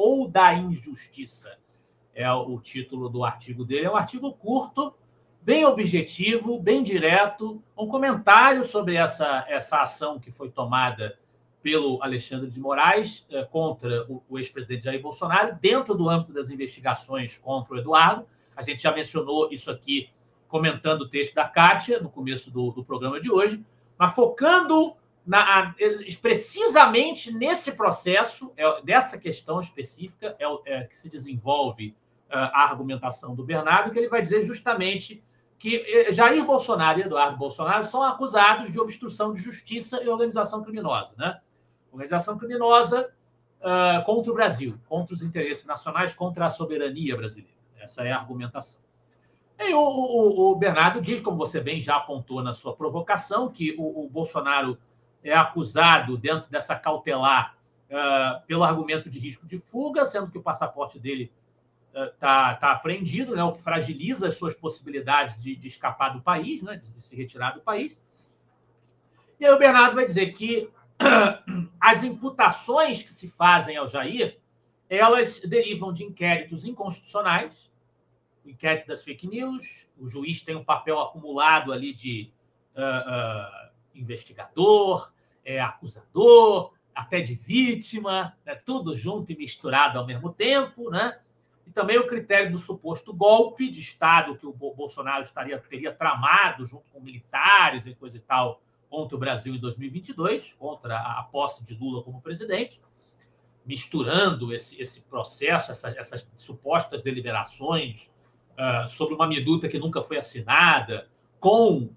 é o título do artigo dele. É um artigo curto, bem objetivo, bem direto, um comentário sobre essa ação que foi tomada pelo Alexandre de Moraes contra o ex-presidente Jair Bolsonaro, dentro do âmbito das investigações contra o Eduardo. A gente já mencionou isso aqui, comentando o texto da Kátia, no começo do programa de hoje, mas focando precisamente nesse processo, dessa questão específica, que se desenvolve a argumentação do Bernardo, que ele vai dizer justamente que Jair Bolsonaro e Eduardo Bolsonaro são acusados de obstrução de justiça e organização criminosa, né? Organização criminosa contra o Brasil, contra os interesses nacionais, contra a soberania brasileira. Essa é a argumentação. E o Bernardo diz, como você bem já apontou na sua provocação, que o Bolsonaro é acusado, dentro dessa cautelar, pelo argumento de risco de fuga, sendo que o passaporte dele está apreendido, né, o que fragiliza as suas possibilidades de escapar do país, né, de se retirar do país. E aí o Bernardo vai dizer que as imputações que se fazem ao Jair, elas derivam de inquéritos inconstitucionais, o inquérito das fake news, o juiz tem um papel acumulado ali de investigador, acusador, até de vítima, né, tudo junto e misturado ao mesmo tempo, né? E também o critério do suposto golpe de Estado que o Bolsonaro teria tramado junto com militares e coisa e tal contra o Brasil em 2022, contra a posse de Lula como presidente, misturando esse processo, essas supostas deliberações sobre uma minuta que nunca foi assinada, com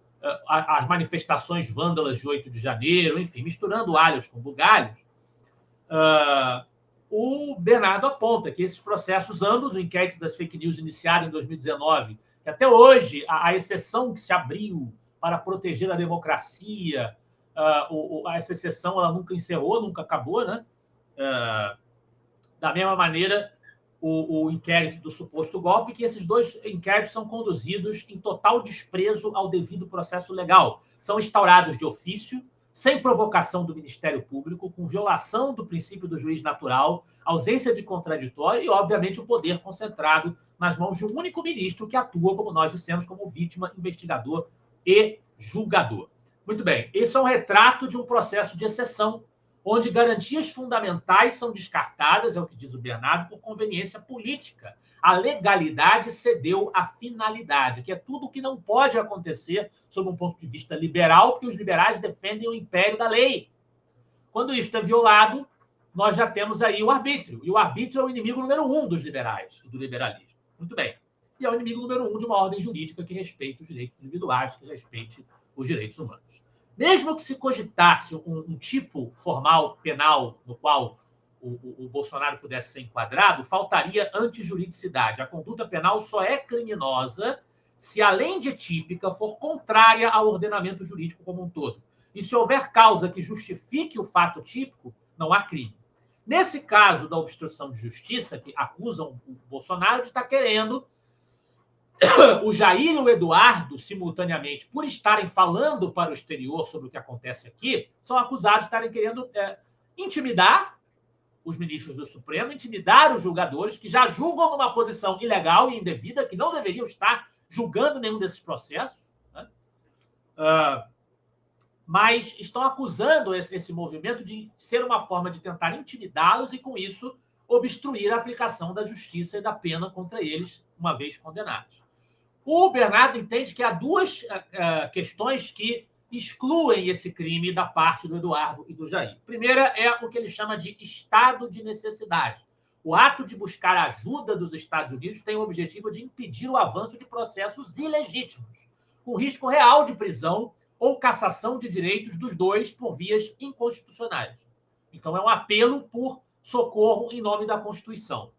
as manifestações vândalas de 8 de janeiro, enfim, misturando alhos com bugalhos, o Bernardo aponta que esses processos, ambos, o inquérito das fake news iniciado em 2019, que até hoje a exceção que se abriu para proteger a democracia essa exceção ela nunca encerrou, nunca acabou, né? Da mesma maneira, o inquérito do suposto golpe, que esses dois inquéritos são conduzidos em total desprezo ao devido processo legal. São instaurados de ofício, sem provocação do Ministério Público, com violação do princípio do juiz natural, ausência de contraditório e, obviamente, o poder concentrado nas mãos de um único ministro que atua, como nós dissemos, como vítima, investigador e julgador. Muito bem, esse é um retrato de um processo de exceção, onde garantias fundamentais são descartadas, é o que diz o Bernardo, por conveniência política. A legalidade cedeu à finalidade, que é tudo o que não pode acontecer sob um ponto de vista liberal, porque os liberais defendem o império da lei. Quando isso é violado, nós já temos aí o arbítrio. E o arbítrio é o inimigo número 1 dos liberais e do liberalismo. Muito bem. E é o inimigo número 1 de uma ordem jurídica que respeite os direitos individuais, que respeite os direitos humanos. Mesmo que se cogitasse um tipo formal penal no qual o Bolsonaro pudesse ser enquadrado, faltaria antijuridicidade. A conduta penal só é criminosa se, além de típica, for contrária ao ordenamento jurídico como um todo. E se houver causa que justifique o fato típico, não há crime. Nesse caso da obstrução de justiça, que acusam o Bolsonaro de estar querendo, o Jair e o Eduardo, simultaneamente, por estarem falando para o exterior sobre o que acontece aqui, são acusados de estarem querendo intimidar os ministros do Supremo, intimidar os julgadores, que já julgam numa posição ilegal e indevida, que não deveriam estar julgando nenhum desses processos, né? Mas estão acusando esse movimento de ser uma forma de tentar intimidá-los e, com isso, obstruir a aplicação da justiça e da pena contra eles, uma vez condenados. O Bernardo entende que há duas questões que excluem esse crime da parte do Eduardo e do Jair. A primeira é o que ele chama de estado de necessidade. O ato de buscar a ajuda dos Estados Unidos tem o objetivo de impedir o avanço de processos ilegítimos, com risco real de prisão ou cassação de direitos dos dois por vias inconstitucionais. Então, é um apelo por socorro em nome da Constituição.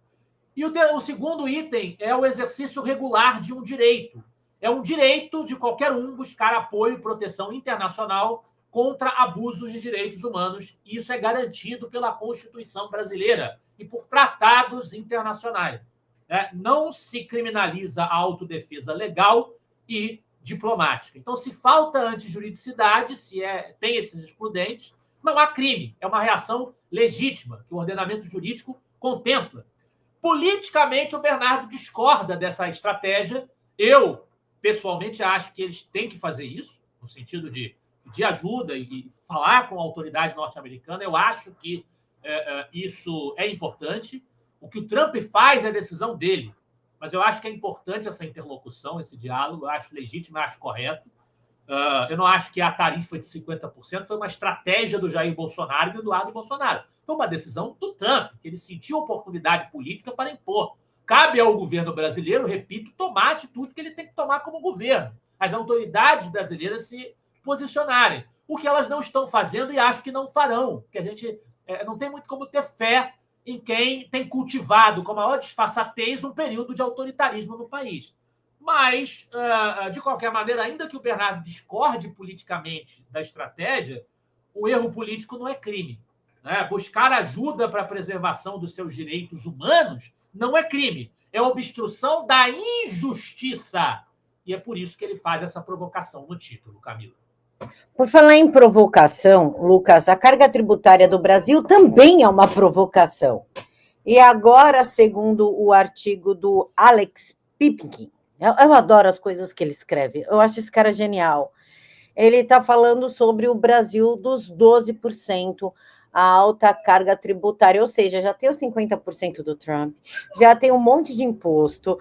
E o segundo item é o exercício regular de um direito. É um direito de qualquer um buscar apoio e proteção internacional contra abusos de direitos humanos. E isso é garantido pela Constituição brasileira e por tratados internacionais. Não se criminaliza a autodefesa legal e diplomática. Então, se falta antijuridicidade, se tem esses excludentes, não há crime. É uma reação legítima que o ordenamento jurídico contempla. Politicamente, o Bernardo discorda dessa estratégia. Eu, pessoalmente, acho que eles têm que fazer isso, no sentido de ajuda e falar com a autoridade norte-americana. Eu acho que isso é importante. O que o Trump faz é a decisão dele. Mas eu acho que é importante essa interlocução, esse diálogo. Eu acho legítimo, eu acho correto. Eu não acho que a tarifa de 50% foi uma estratégia do Jair Bolsonaro e do Eduardo Bolsonaro. Foi uma decisão do Trump, que ele sentiu oportunidade política para impor. Cabe ao governo brasileiro, repito, tomar a atitude que ele tem que tomar como governo. As autoridades brasileiras se posicionarem. O que elas não estão fazendo e acho que não farão. Porque a gente não tem muito como ter fé em quem tem cultivado com a maior disfarçatez um período de autoritarismo no país. Mas, de qualquer maneira, ainda que o Bernardo discorde politicamente da estratégia, o erro político não é crime. Buscar ajuda para a preservação dos seus direitos humanos não é crime. É obstrução da injustiça. E é por isso que ele faz essa provocação no título, Camila.
Por falar em provocação, Lucas, a carga tributária do Brasil também é uma provocação. E agora, segundo o artigo do Alex Pipkin, eu adoro as coisas que ele escreve, eu acho esse cara genial. Ele está falando sobre o Brasil dos 12%, a alta carga tributária, ou seja, já tem os 50% do Trump, já tem um monte de imposto,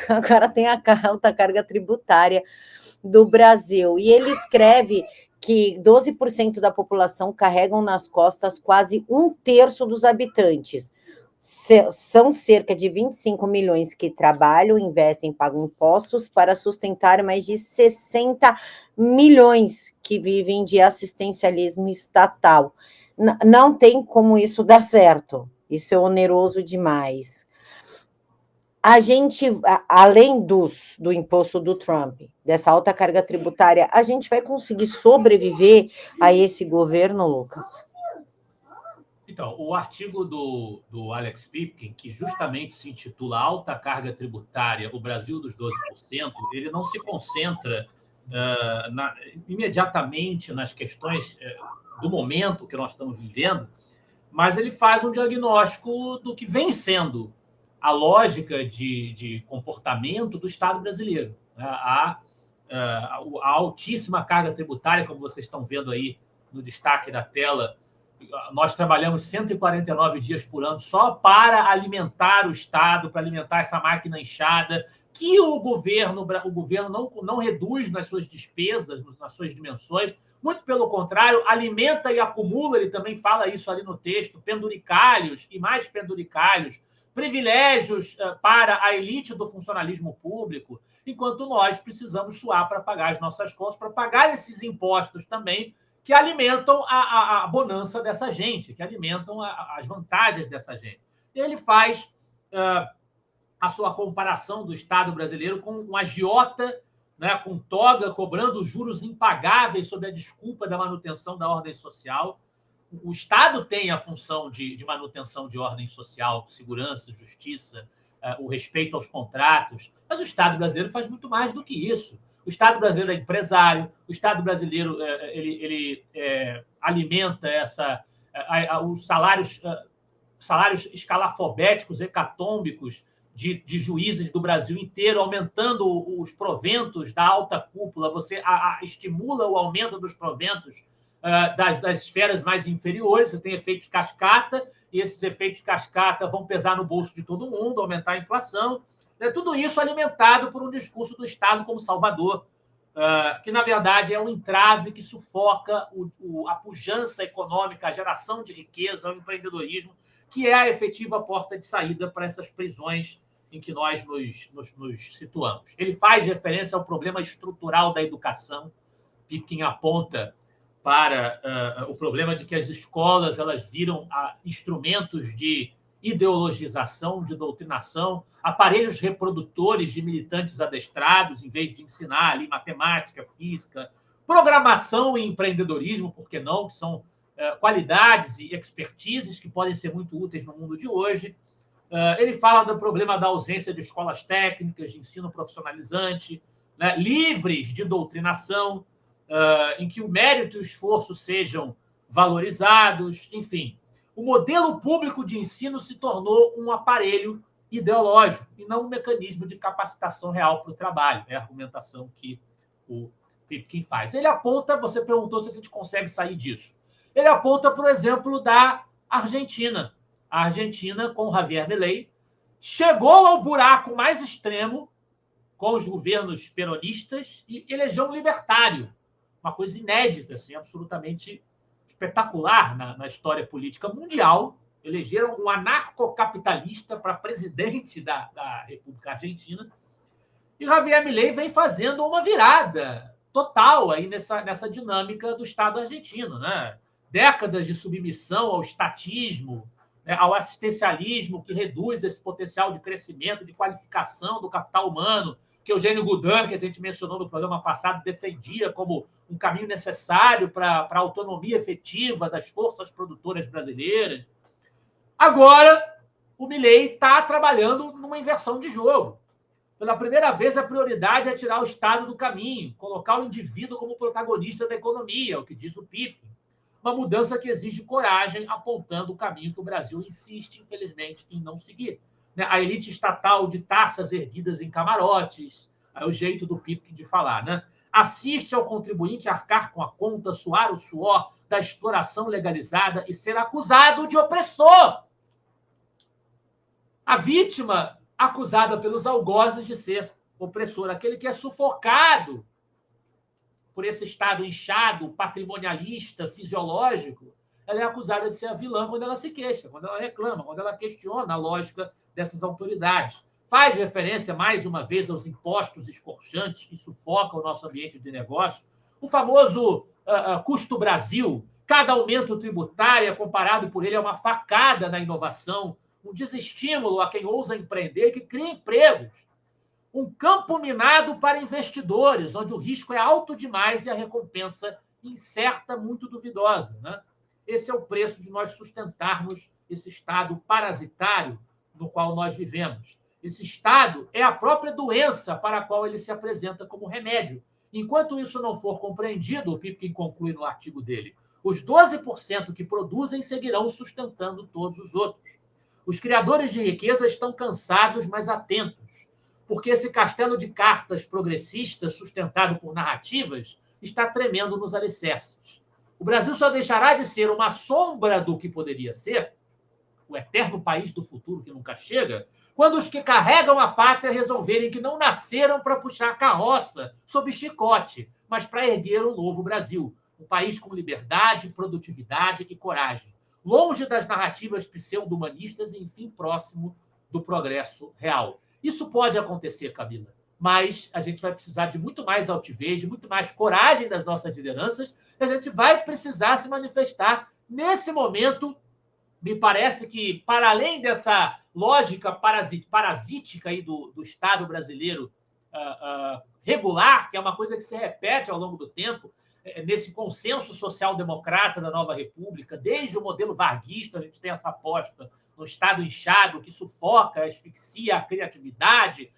agora tem a alta carga tributária do Brasil. E ele escreve que 12% da população carregam nas costas quase 1/3 dos habitantes. São cerca de 25 milhões que trabalham, investem, pagam impostos para sustentar mais de 60 milhões que vivem de assistencialismo estatal. Não tem como isso dar certo. Isso é oneroso demais. A gente, além do imposto do Trump, dessa alta carga tributária, a gente vai conseguir sobreviver a esse governo, Lucas?
Então, o artigo do Alex Pipkin, que justamente se intitula Alta Carga Tributária, o Brasil dos 12%, ele não se concentra imediatamente nas questões do momento que nós estamos vivendo, mas ele faz um diagnóstico do que vem sendo a lógica de comportamento do Estado brasileiro. A altíssima carga tributária, como vocês estão vendo aí no destaque da tela, nós trabalhamos 149 dias por ano só para alimentar o Estado, para alimentar essa máquina inchada, que o governo não reduz nas suas despesas, nas suas dimensões, muito pelo contrário, alimenta e acumula, ele também fala isso ali no texto, penduricalhos e mais penduricalhos, privilégios para a elite do funcionalismo público, enquanto nós precisamos suar para pagar as nossas contas, para pagar esses impostos também, que alimentam a bonança dessa gente, que alimentam as vantagens dessa gente. Ele faz a sua comparação do Estado brasileiro com um agiota, né, com toga, cobrando juros impagáveis sob a desculpa da manutenção da ordem social. O Estado tem a função de manutenção de ordem social, segurança, justiça, o respeito aos contratos, mas o Estado brasileiro faz muito mais do que isso. O Estado brasileiro é empresário, o Estado brasileiro ele alimenta os salários escalafobéticos, hecatômbicos de juízes do Brasil inteiro, aumentando os proventos da alta cúpula. Você estimula o aumento dos proventos das esferas mais inferiores, você tem efeitos cascata, e esses efeitos cascata vão pesar no bolso de todo mundo, aumentar a inflação. Tudo isso alimentado por um discurso do Estado como salvador, que, na verdade, é um entrave que sufoca a pujança econômica, a geração de riqueza, o empreendedorismo, que é a efetiva porta de saída para essas prisões em que nós nos situamos. Ele faz referência ao problema estrutural da educação. Pipkin aponta para o problema de que as escolas elas viram instrumentos de ideologização, de doutrinação, aparelhos reprodutores de militantes adestrados, em vez de ensinar ali matemática, física, programação e empreendedorismo, por que não, que são qualidades e expertises que podem ser muito úteis no mundo de hoje. Ele fala do problema da ausência de escolas técnicas, de ensino profissionalizante, né, livres de doutrinação, em que o mérito e o esforço sejam valorizados, enfim. O modelo público de ensino se tornou um aparelho ideológico e não um mecanismo de capacitação real para o trabalho. É a argumentação que o Pipkin faz. Ele aponta, você perguntou se a gente consegue sair disso. Ele aponta, por exemplo, da Argentina. A Argentina, com Javier Milei, chegou ao buraco mais extremo com os governos peronistas e elegeu um libertário. Uma coisa inédita, assim, absolutamente espetacular na história política mundial. Elegeram um anarcocapitalista para presidente da República Argentina. E Javier Milei vem fazendo uma virada total aí nessa dinâmica do Estado argentino, né? Décadas de submissão ao estatismo, né, ao assistencialismo que reduz esse potencial de crescimento, de qualificação do capital humano, que Eugênio Goudin, que a gente mencionou no programa passado, defendia como um caminho necessário para a autonomia efetiva das forças produtoras brasileiras. Agora, o Milei está trabalhando numa inversão de jogo. Pela primeira vez, a prioridade é tirar o Estado do caminho, colocar o indivíduo como protagonista da economia, o que diz o Pipkin. Uma mudança que exige coragem, apontando o caminho que o Brasil insiste, infelizmente, em não seguir. A elite estatal de taças erguidas em camarotes, é o jeito do Pipkin de falar, né? Assiste ao contribuinte arcar com a conta, suar o suor da exploração legalizada e ser acusado de opressor. A vítima acusada pelos algozes de ser opressor, aquele que é sufocado por esse Estado inchado, patrimonialista, fisiológico, ela é acusada de ser a vilã quando ela se queixa, quando ela reclama, quando ela questiona a lógica dessas autoridades. Faz referência, mais uma vez, aos impostos escorchantes que sufocam o nosso ambiente de negócio. O famoso custo Brasil, cada aumento tributário comparado por ele é uma facada na inovação, um desestímulo a quem ousa empreender, que cria empregos. Um campo minado para investidores, onde o risco é alto demais e a recompensa incerta, muito duvidosa. Né? Esse é o preço de nós sustentarmos esse Estado parasitário no qual nós vivemos. Esse Estado é a própria doença para a qual ele se apresenta como remédio. Enquanto isso não for compreendido, o Pipkin conclui no artigo dele, os 12% que produzem seguirão sustentando todos os outros. Os criadores de riqueza estão cansados, mas atentos, porque esse castelo de cartas progressistas, sustentado por narrativas, está tremendo nos alicerces. O Brasil só deixará de ser uma sombra do que poderia ser, o eterno país do futuro que nunca chega, quando os que carregam a pátria resolverem que não nasceram para puxar a carroça sob chicote, mas para erguer um novo Brasil, um país com liberdade, produtividade e coragem, longe das narrativas pseudo-humanistas e, enfim, próximo do progresso real. Isso pode acontecer, Camila, mas a gente vai precisar de muito mais altivez, de muito mais coragem das nossas lideranças, e a gente vai precisar se manifestar nesse momento. Me parece que, para além dessa lógica parasítica aí do Estado brasileiro regular, que é uma coisa que se repete ao longo do tempo, nesse consenso social-democrata da nova república, desde o modelo varguista, a gente tem essa aposta no Estado inchado, que sufoca, asfixia a criatividade,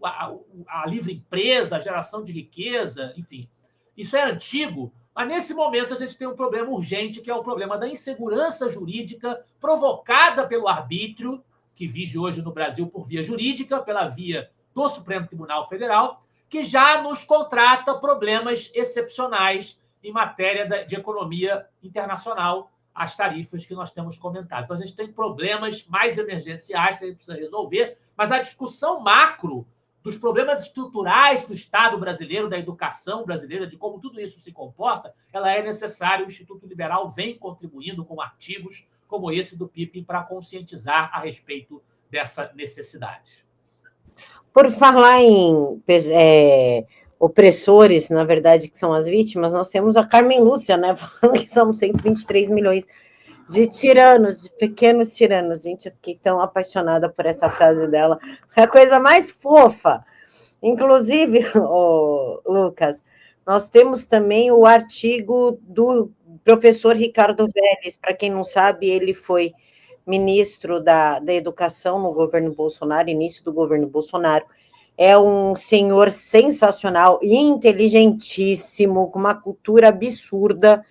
a livre empresa, a geração de riqueza, enfim. Isso é antigo, mas nesse momento a gente tem um problema urgente, que é o problema da insegurança jurídica provocada pelo arbítrio, que vige hoje no Brasil por via jurídica, pela via do Supremo Tribunal Federal, que já nos contrata problemas excepcionais em matéria de economia internacional, as tarifas que nós temos comentado. Então, a gente tem problemas mais emergenciais que a gente precisa resolver, mas a discussão macro dos problemas estruturais do Estado brasileiro, da educação brasileira, de como tudo isso se comporta, ela é necessária. O Instituto Liberal vem contribuindo com artigos como esse do Pipkin para conscientizar a respeito dessa necessidade.
Por falar em opressores, na verdade, que são as vítimas, nós temos a Carmen Lúcia, né, falando que são 123 milhões de tiranos, de pequenos tiranos. Gente, eu fiquei tão apaixonada por essa frase dela. É a coisa mais fofa. Inclusive, Lucas, nós temos também o artigo do professor Ricardo Vélez. Para quem não sabe, ele foi ministro da Educação no governo Bolsonaro, início do governo Bolsonaro. É um senhor sensacional, inteligentíssimo, com uma cultura absurda.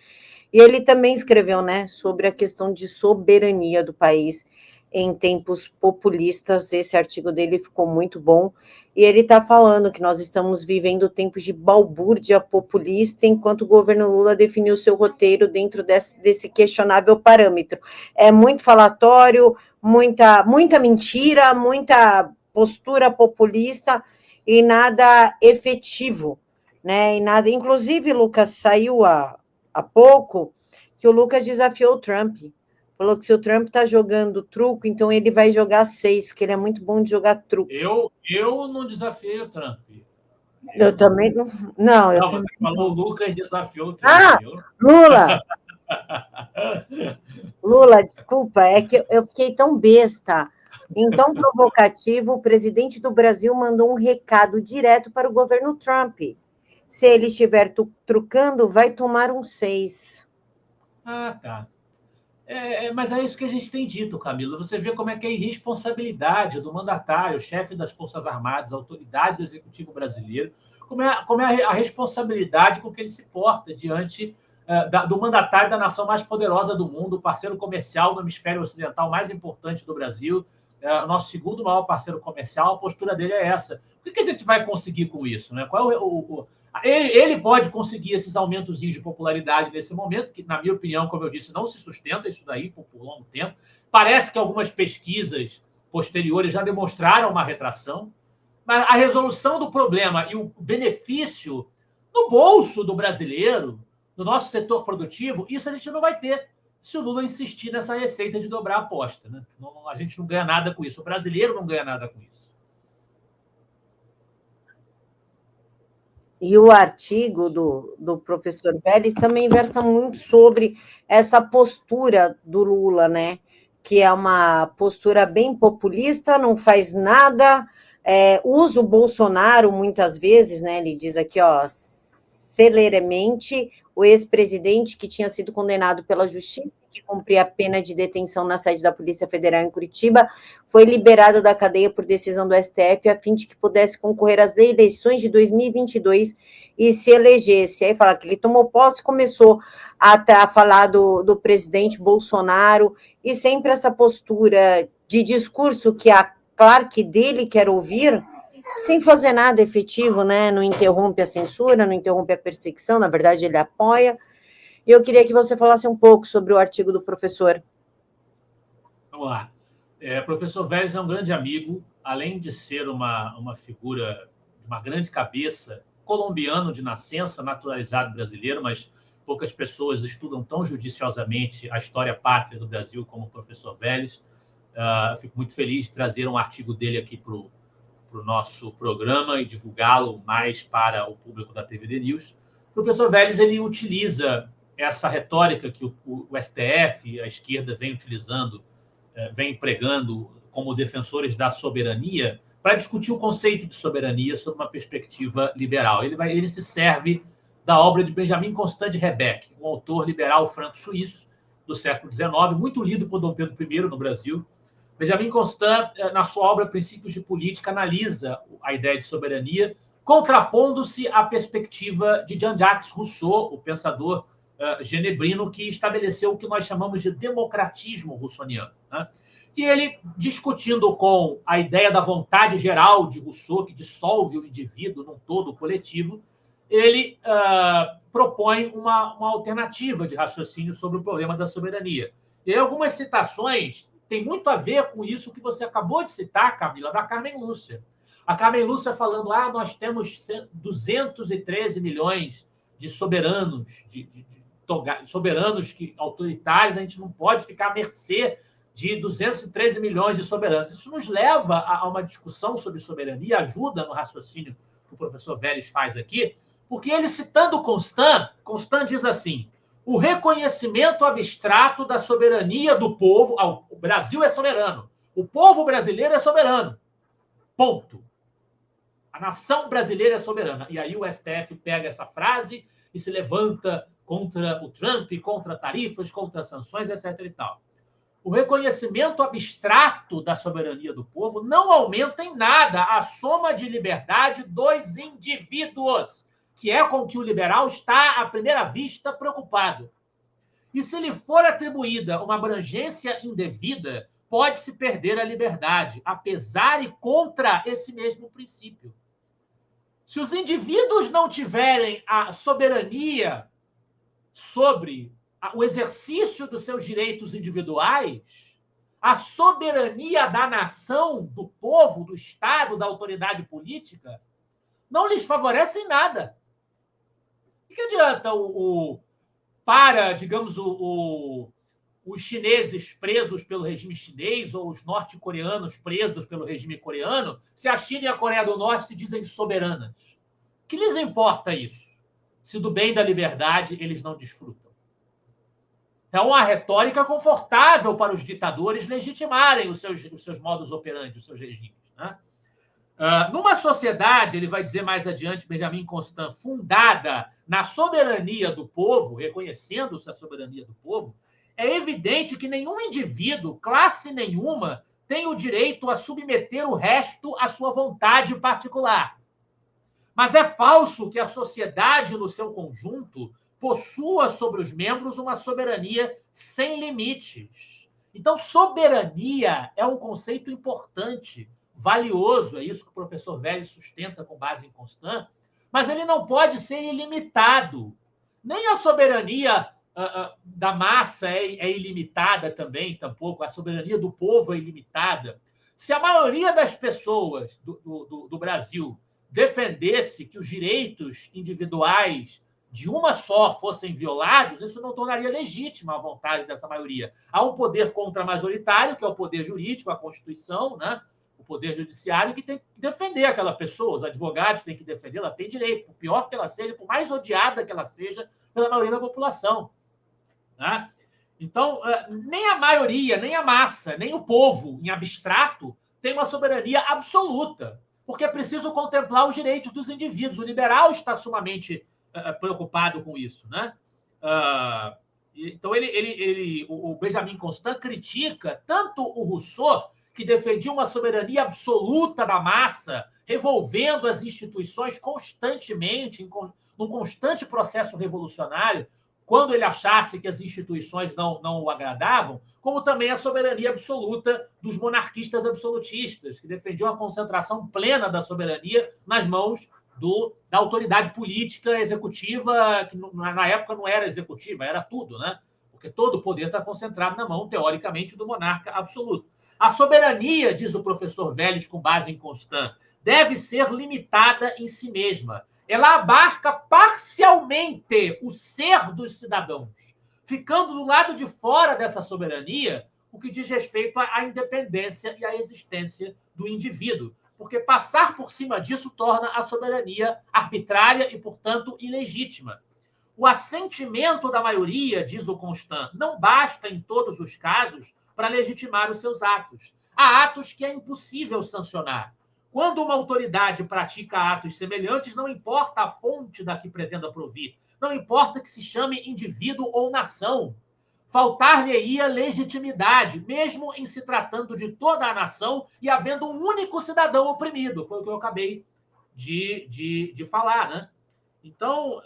E ele também escreveu, né, sobre a questão de soberania do país em tempos populistas. Esse artigo dele ficou muito bom. E ele está falando que nós estamos vivendo tempos de balbúrdia populista, enquanto o governo Lula definiu seu roteiro dentro desse questionável parâmetro. É muito falatório, muita mentira, muita postura populista e nada efetivo, né? E nada. Inclusive, Lucas, saiu há pouco que o Lucas desafiou o Trump. Falou que se o Trump está jogando truco, então ele vai jogar 6, que ele é muito bom de jogar truco.
Eu não desafiei o Trump.
Eu também não. Não, eu
você
também
falou
não.
O Lucas desafiou o Trump.
Lula! Lula, desculpa, é que eu fiquei tão besta. Então, provocativo, o presidente do Brasil mandou um recado direto para o governo Trump. Se ele estiver trucando, vai tomar um 6.
Ah, tá. Mas é isso que a gente tem dito, Camila. Você vê como é que é a irresponsabilidade do mandatário, chefe das Forças Armadas, autoridade do Executivo brasileiro, como é a responsabilidade com que ele se porta diante do mandatário da nação mais poderosa do mundo, o parceiro comercial no hemisfério ocidental mais importante do Brasil, o nosso segundo maior parceiro comercial. A postura dele é essa. O que a gente vai conseguir com isso? Né? Qual é ele pode conseguir esses aumentos de popularidade nesse momento, que, na minha opinião, como eu disse, não se sustenta isso daí por longo tempo. Parece que algumas pesquisas posteriores já demonstraram uma retração, mas a resolução do problema e o benefício no bolso do brasileiro, do nosso setor produtivo, isso a gente não vai ter se o Lula insistir nessa receita de dobrar a aposta. Né? A gente não ganha nada com isso, o brasileiro não ganha nada com isso.
E o artigo do professor Vélez também versa muito sobre essa postura do Lula, né? que é uma postura bem populista, não faz nada, usa o Bolsonaro muitas vezes, né? Ele diz aqui, ó, celeremente, o ex-presidente que tinha sido condenado pela justiça, que cumpria a pena de detenção na sede da Polícia Federal em Curitiba, foi liberado da cadeia por decisão do STF, a fim de que pudesse concorrer às eleições de 2022 e se elegesse. Aí fala que ele tomou posse, começou a falar do presidente Bolsonaro, e sempre essa postura de discurso que a Clark dele quer ouvir, sem fazer nada efetivo, né? Não interrompe a censura, não interrompe a perseguição, na verdade ele apoia. E eu queria que você falasse um pouco sobre o artigo do professor.
Vamos lá. Professor Vélez é um grande amigo, além de ser uma figura de uma grande cabeça, colombiano de nascença, naturalizado brasileiro, mas poucas pessoas estudam tão judiciosamente a história pátria do Brasil como o professor Vélez. Fico muito feliz de trazer um artigo dele aqui para o nosso programa e divulgá-lo mais para o público da TVD News. O professor Vélez ele utiliza essa retórica que o STF e a esquerda vem utilizando, vem empregando como defensores da soberania, para discutir o conceito de soberania sob uma perspectiva liberal. Ele se serve da obra de Benjamin Constant de Rebecque, um autor liberal franco-suíço do século XIX, muito lido por Dom Pedro I no Brasil. Benjamin Constant, na sua obra Princípios de Política, analisa a ideia de soberania, contrapondo-se à perspectiva de Jean-Jacques Rousseau, o pensador genebrino, que estabeleceu o que nós chamamos de democratismo russoniano, né? E ele, discutindo com a ideia da vontade geral de Rousseau, que dissolve o indivíduo num todo coletivo, ele propõe uma alternativa de raciocínio sobre o problema da soberania. E algumas citações têm muito a ver com isso que você acabou de citar, Camila, da Carmen Lúcia. A Carmen Lúcia falando, nós temos 213 milhões de soberanos, soberanos autoritários, a gente não pode ficar à mercê de 213 milhões de soberanos. Isso nos leva a uma discussão sobre soberania, ajuda no raciocínio que o professor Vélez faz aqui, porque ele, citando Constant diz assim: o reconhecimento abstrato da soberania do povo, o Brasil é soberano, o povo brasileiro é soberano, ponto. A nação brasileira é soberana. E aí o STF pega essa frase e se levanta contra o Trump, contra tarifas, contra sanções, etc. e tal. O reconhecimento abstrato da soberania do povo não aumenta em nada a soma de liberdade dos indivíduos, que é com que o liberal está, à primeira vista, preocupado. E se lhe for atribuída uma abrangência indevida, pode-se perder a liberdade, apesar e contra esse mesmo princípio. Se os indivíduos não tiverem a soberania sobre o exercício dos seus direitos individuais, a soberania da nação, do povo, do Estado, da autoridade política, não lhes favorece em nada. O que adianta digamos, os chineses presos pelo regime chinês ou os norte-coreanos presos pelo regime coreano, se a China e a Coreia do Norte se dizem soberanas? O que lhes importa isso, se do bem da liberdade eles não desfrutam? É uma retórica confortável para os ditadores legitimarem os seus modus operandi, os seus regimes, né? Numa sociedade, ele vai dizer mais adiante, Benjamin Constant, fundada na soberania do povo, reconhecendo-se a soberania do povo, é evidente que nenhum indivíduo, classe nenhuma, tem o direito a submeter o resto à sua vontade particular. Mas é falso que a sociedade, no seu conjunto, possua sobre os membros uma soberania sem limites. Então, soberania é um conceito importante, valioso, é isso que o professor Vélez sustenta com base em Constant, mas ele não pode ser ilimitado. Nem a soberania da massa é ilimitada também, tampouco. A soberania do povo é ilimitada. Se a maioria das pessoas do Brasil defendesse que os direitos individuais de uma só fossem violados, isso não tornaria legítima a vontade dessa maioria. Há um poder contramajoritário, que é o poder jurídico, a Constituição, né? O poder judiciário, que tem que defender aquela pessoa, os advogados têm que defender, ela tem direito, por pior que ela seja, por mais odiada que ela seja pela maioria da população, né? Então, nem a maioria, nem a massa, nem o povo, em abstrato, tem uma soberania absoluta, porque é preciso contemplar os direitos dos indivíduos. O liberal está sumamente preocupado com isso, né? Então, o Benjamin Constant critica tanto o Rousseau, que defendia uma soberania absoluta da massa, revolvendo as instituições constantemente, num constante processo revolucionário, quando ele achasse que as instituições não o agradavam, como também a soberania absoluta dos monarquistas absolutistas, que defendiam a concentração plena da soberania nas mãos da autoridade política executiva, que na época não era executiva, era tudo, né? Porque todo o poder está concentrado na mão, teoricamente, do monarca absoluto. A soberania, diz o professor Vélez, com base em Constant, deve ser limitada em si mesma. Ela abarca parcialmente o ser dos cidadãos, ficando do lado de fora dessa soberania o que diz respeito à independência e à existência do indivíduo, porque passar por cima disso torna a soberania arbitrária e, portanto, ilegítima. O assentimento da maioria, diz o Constant, não basta em todos os casos para legitimar os seus atos. Há atos que é impossível sancionar. Quando uma autoridade pratica atos semelhantes, não importa a fonte da que pretenda provir, não importa que se chame indivíduo ou nação. Faltar-lhe-ia legitimidade, mesmo em se tratando de toda a nação e havendo um único cidadão oprimido. Foi o que eu acabei de falar, né? Então,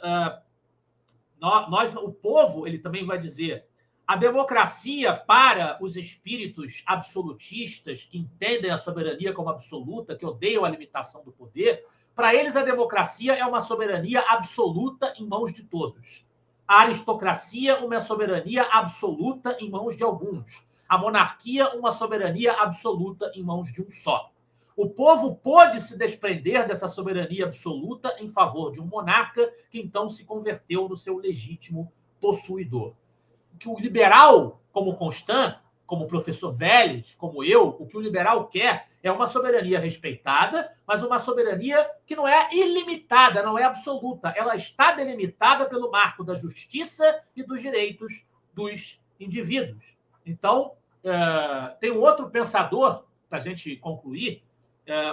o povo, ele também vai dizer, a democracia para os espíritos absolutistas que entendem a soberania como absoluta, que odeiam a limitação do poder, para eles a democracia é uma soberania absoluta em mãos de todos. A aristocracia, uma soberania absoluta em mãos de alguns. A monarquia, uma soberania absoluta em mãos de um só. O povo pôde se desprender dessa soberania absoluta em favor de um monarca que então se converteu no seu legítimo possuidor. Que o liberal, como Constant, como o professor Vélez, como eu, o que o liberal quer é uma soberania respeitada, mas uma soberania que não é ilimitada, não é absoluta. Ela está delimitada pelo marco da justiça e dos direitos dos indivíduos. Então, tem um outro pensador, para a gente concluir,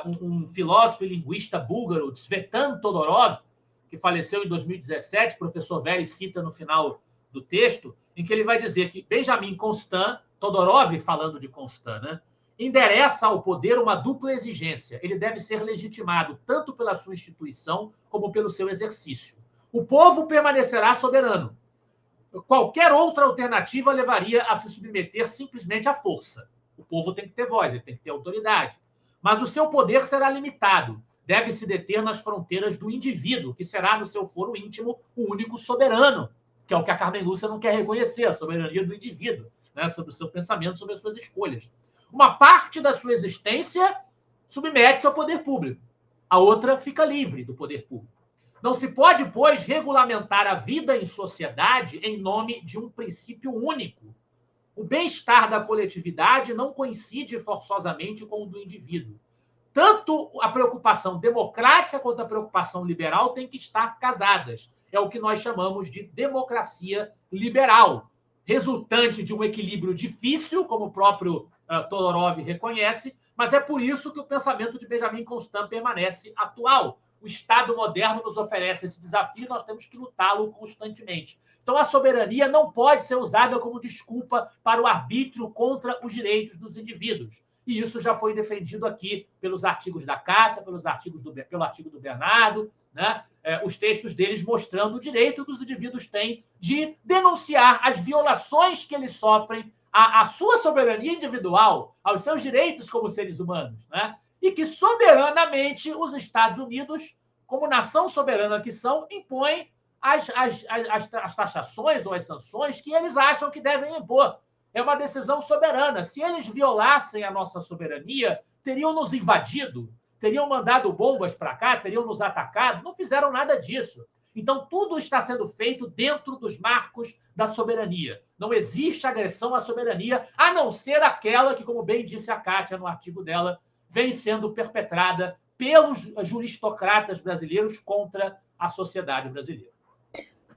um filósofo e linguista búlgaro, Tsvetan Todorov, que faleceu em 2017, o professor Vélez cita no final do texto, em que ele vai dizer que Benjamin Constant, Todorov falando de Constant, né, endereça ao poder uma dupla exigência. Ele deve ser legitimado tanto pela sua instituição como pelo seu exercício. O povo permanecerá soberano. Qualquer outra alternativa levaria a se submeter simplesmente à força. O povo tem que ter voz, ele tem que ter autoridade. Mas o seu poder será limitado. Deve se deter nas fronteiras do indivíduo, que será, no seu foro íntimo, o único soberano, que é o que a Carmen Lúcia não quer reconhecer, a soberania do indivíduo, né, sobre o seu pensamento, sobre as suas escolhas. Uma parte da sua existência submete-se ao poder público. A outra fica livre do poder público. Não se pode, pois, regulamentar a vida em sociedade em nome de um princípio único. O bem-estar da coletividade não coincide forçosamente com o do indivíduo. Tanto a preocupação democrática quanto a preocupação liberal têm que estar casadas. É o que nós chamamos de democracia liberal, resultante de um equilíbrio difícil, como o próprio Todorov reconhece, mas é por isso que o pensamento de Benjamin Constant permanece atual. O Estado moderno nos oferece esse desafio, nós temos que lutá-lo constantemente. Então, a soberania não pode ser usada como desculpa para o arbítrio contra os direitos dos indivíduos. E isso já foi defendido aqui pelos artigos da Kátia, pelo artigo do Bernardo, né? Os textos deles mostrando o direito que os indivíduos têm de denunciar as violações que eles sofrem à sua soberania individual, aos seus direitos como seres humanos, né? E que, soberanamente, os Estados Unidos, como nação soberana que são, impõem as taxações ou as sanções que eles acham que devem impor. É uma decisão soberana. Se eles violassem a nossa soberania, teriam nos invadido, teriam mandado bombas para cá, teriam nos atacado. Não fizeram nada disso. Então, tudo está sendo feito dentro dos marcos da soberania. Não existe agressão à soberania, a não ser aquela que, como bem disse a Kátia no artigo dela, vem sendo perpetrada pelos juristocratas brasileiros contra a sociedade brasileira.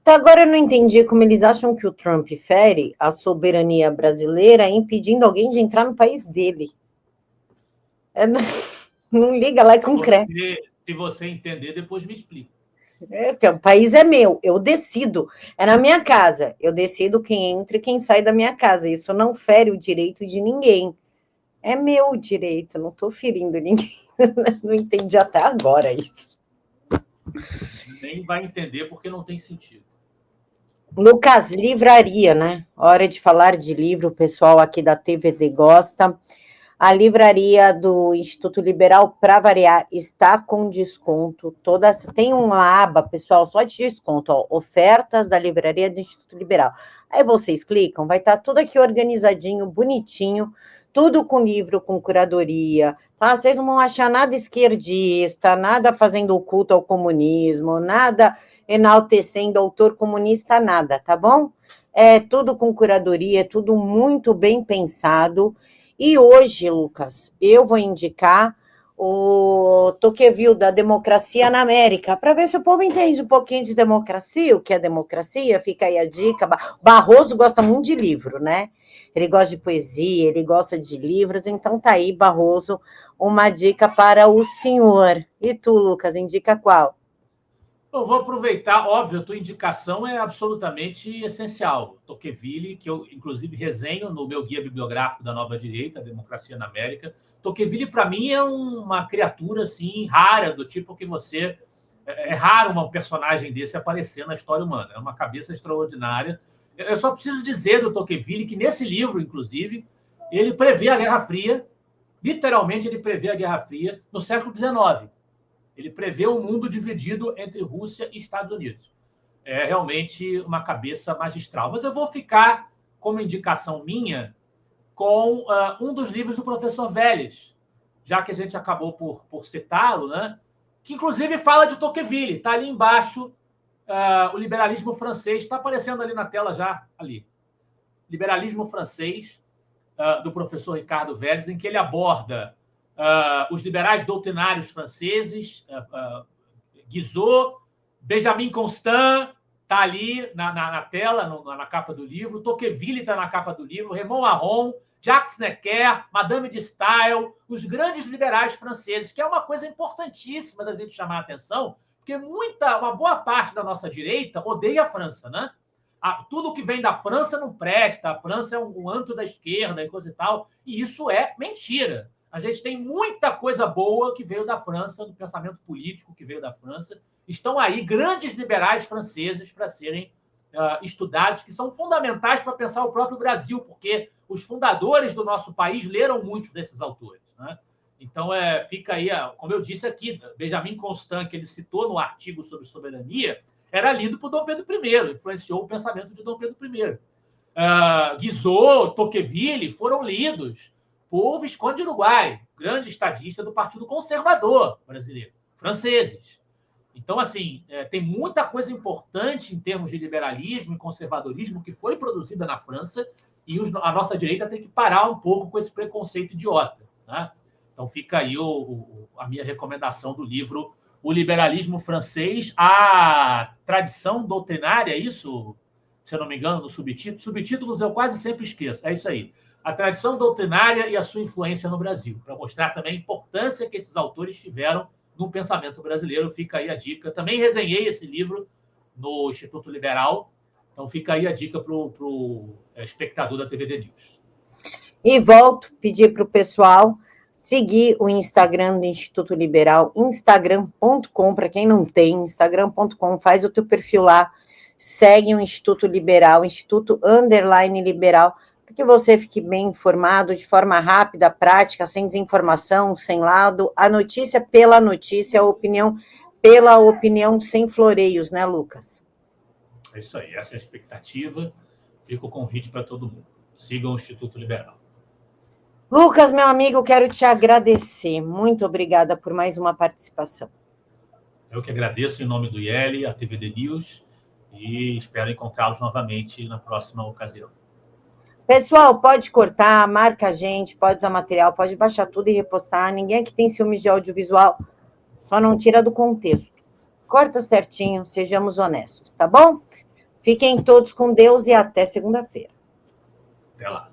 Até agora eu não entendi como eles acham que o Trump fere a soberania brasileira impedindo alguém de entrar no país dele. Não liga lá e concreto.
Se você entender, depois me explica.
O país é meu, eu decido. É na minha casa. Eu decido quem entra e quem sai da minha casa. Isso não fere o direito de ninguém. É meu direito, não estou ferindo ninguém. Não entendi até agora isso.
Nem vai entender porque não tem sentido.
Lucas, livraria, né? Hora de falar de livro, o pessoal aqui da TVD gosta. A livraria do Instituto Liberal, para variar, está com desconto. Tem uma aba, pessoal, só de desconto, ó, ofertas da livraria do Instituto Liberal. Aí vocês clicam, vai estar tudo aqui organizadinho, bonitinho, tudo com livro, com curadoria, tá? Vocês não vão achar nada esquerdista, nada fazendo culto ao comunismo, nada enaltecendo autor comunista, nada, tá bom? É tudo com curadoria, é tudo muito bem pensado. E hoje, Lucas, eu vou indicar o Tocqueville, da Democracia na América, para ver se o povo entende um pouquinho de democracia, o que é democracia, fica aí a dica. Barroso gosta muito de livro, né? Ele gosta de poesia, ele gosta de livros, então tá aí, Barroso, uma dica para o senhor. E tu, Lucas, indica qual?
Eu vou aproveitar, óbvio, a tua indicação é absolutamente essencial. Tocqueville, que eu, inclusive, resenho no meu guia bibliográfico da Nova Direita, Democracia na América. Tocqueville, para mim, é uma criatura assim, rara, do tipo que você... É raro um personagem desse aparecer na história humana. É uma cabeça extraordinária. Eu só preciso dizer do Tocqueville que, nesse livro, inclusive, ele prevê a Guerra Fria, literalmente ele prevê a Guerra Fria no século XIX. Ele prevê um mundo dividido entre Rússia e Estados Unidos. É realmente uma cabeça magistral. Mas eu vou ficar, como indicação minha, com um dos livros do professor Vélez, já que a gente acabou por citá-lo, né? Que inclusive fala de Tocqueville. Está ali embaixo, o liberalismo francês. Está aparecendo ali na tela já, ali. Liberalismo francês, do professor Ricardo Vélez, em que ele aborda os liberais doutrinários franceses, Guizot, Benjamin Constant, está ali na tela, na capa do livro, Tocqueville está na capa do livro, Raymond Aron, Jacques Necker, Madame de Staël, os grandes liberais franceses, que é uma coisa importantíssima da gente chamar a atenção, porque uma boa parte da nossa direita odeia a França, né? Tudo que vem da França não presta, a França é um antro da esquerda e coisa e tal, e isso é mentira. A gente tem muita coisa boa que veio da França, do pensamento político que veio da França. Estão aí grandes liberais franceses para serem estudados, que são fundamentais para pensar o próprio Brasil, porque os fundadores do nosso país leram muitos desses autores, né? Então, fica aí, como eu disse aqui, Benjamin Constant, que ele citou no artigo sobre soberania, era lido por Dom Pedro I, influenciou o pensamento de Dom Pedro I. Guizot, Tocqueville foram lidos por Visconde de Uruguai, grande estadista do Partido Conservador brasileiro, franceses. Então, assim, tem muita coisa importante em termos de liberalismo e conservadorismo que foi produzida na França e a nossa direita tem que parar um pouco com esse preconceito idiota, né? Então, fica aí a minha recomendação do livro O Liberalismo Francês, a Tradição Doutrinária, isso, se eu não me engano, no subtítulo. Subtítulos eu quase sempre esqueço, é isso aí. A tradição doutrinária e a sua influência no Brasil, para mostrar também a importância que esses autores tiveram no pensamento brasileiro. Fica aí a dica. Também resenhei esse livro no Instituto Liberal, então fica aí a dica para o espectador da TVD News.
E volto a pedir para o pessoal seguir o Instagram do Instituto Liberal, instagram.com, para quem não tem, instagram.com, faz o teu perfil lá, segue o Instituto Liberal, Instituto _Liberal, para que você fique bem informado, de forma rápida, prática, sem desinformação, sem lado, a notícia pela notícia, a opinião pela opinião, sem floreios, né, Lucas?
É isso aí, essa é a expectativa. Fica o convite para todo mundo. Sigam o Instituto Liberal.
Lucas, meu amigo, quero te agradecer. Muito obrigada por mais uma participação.
Eu que agradeço em nome do IEL, a TVD News, e espero encontrá-los novamente na próxima ocasião.
Pessoal, pode cortar, marca a gente, pode usar material, pode baixar tudo e repostar. Ninguém aqui tem ciúmes de audiovisual, só não tira do contexto. Corta certinho, sejamos honestos, tá bom? Fiquem todos com Deus e até segunda-feira.
Até lá.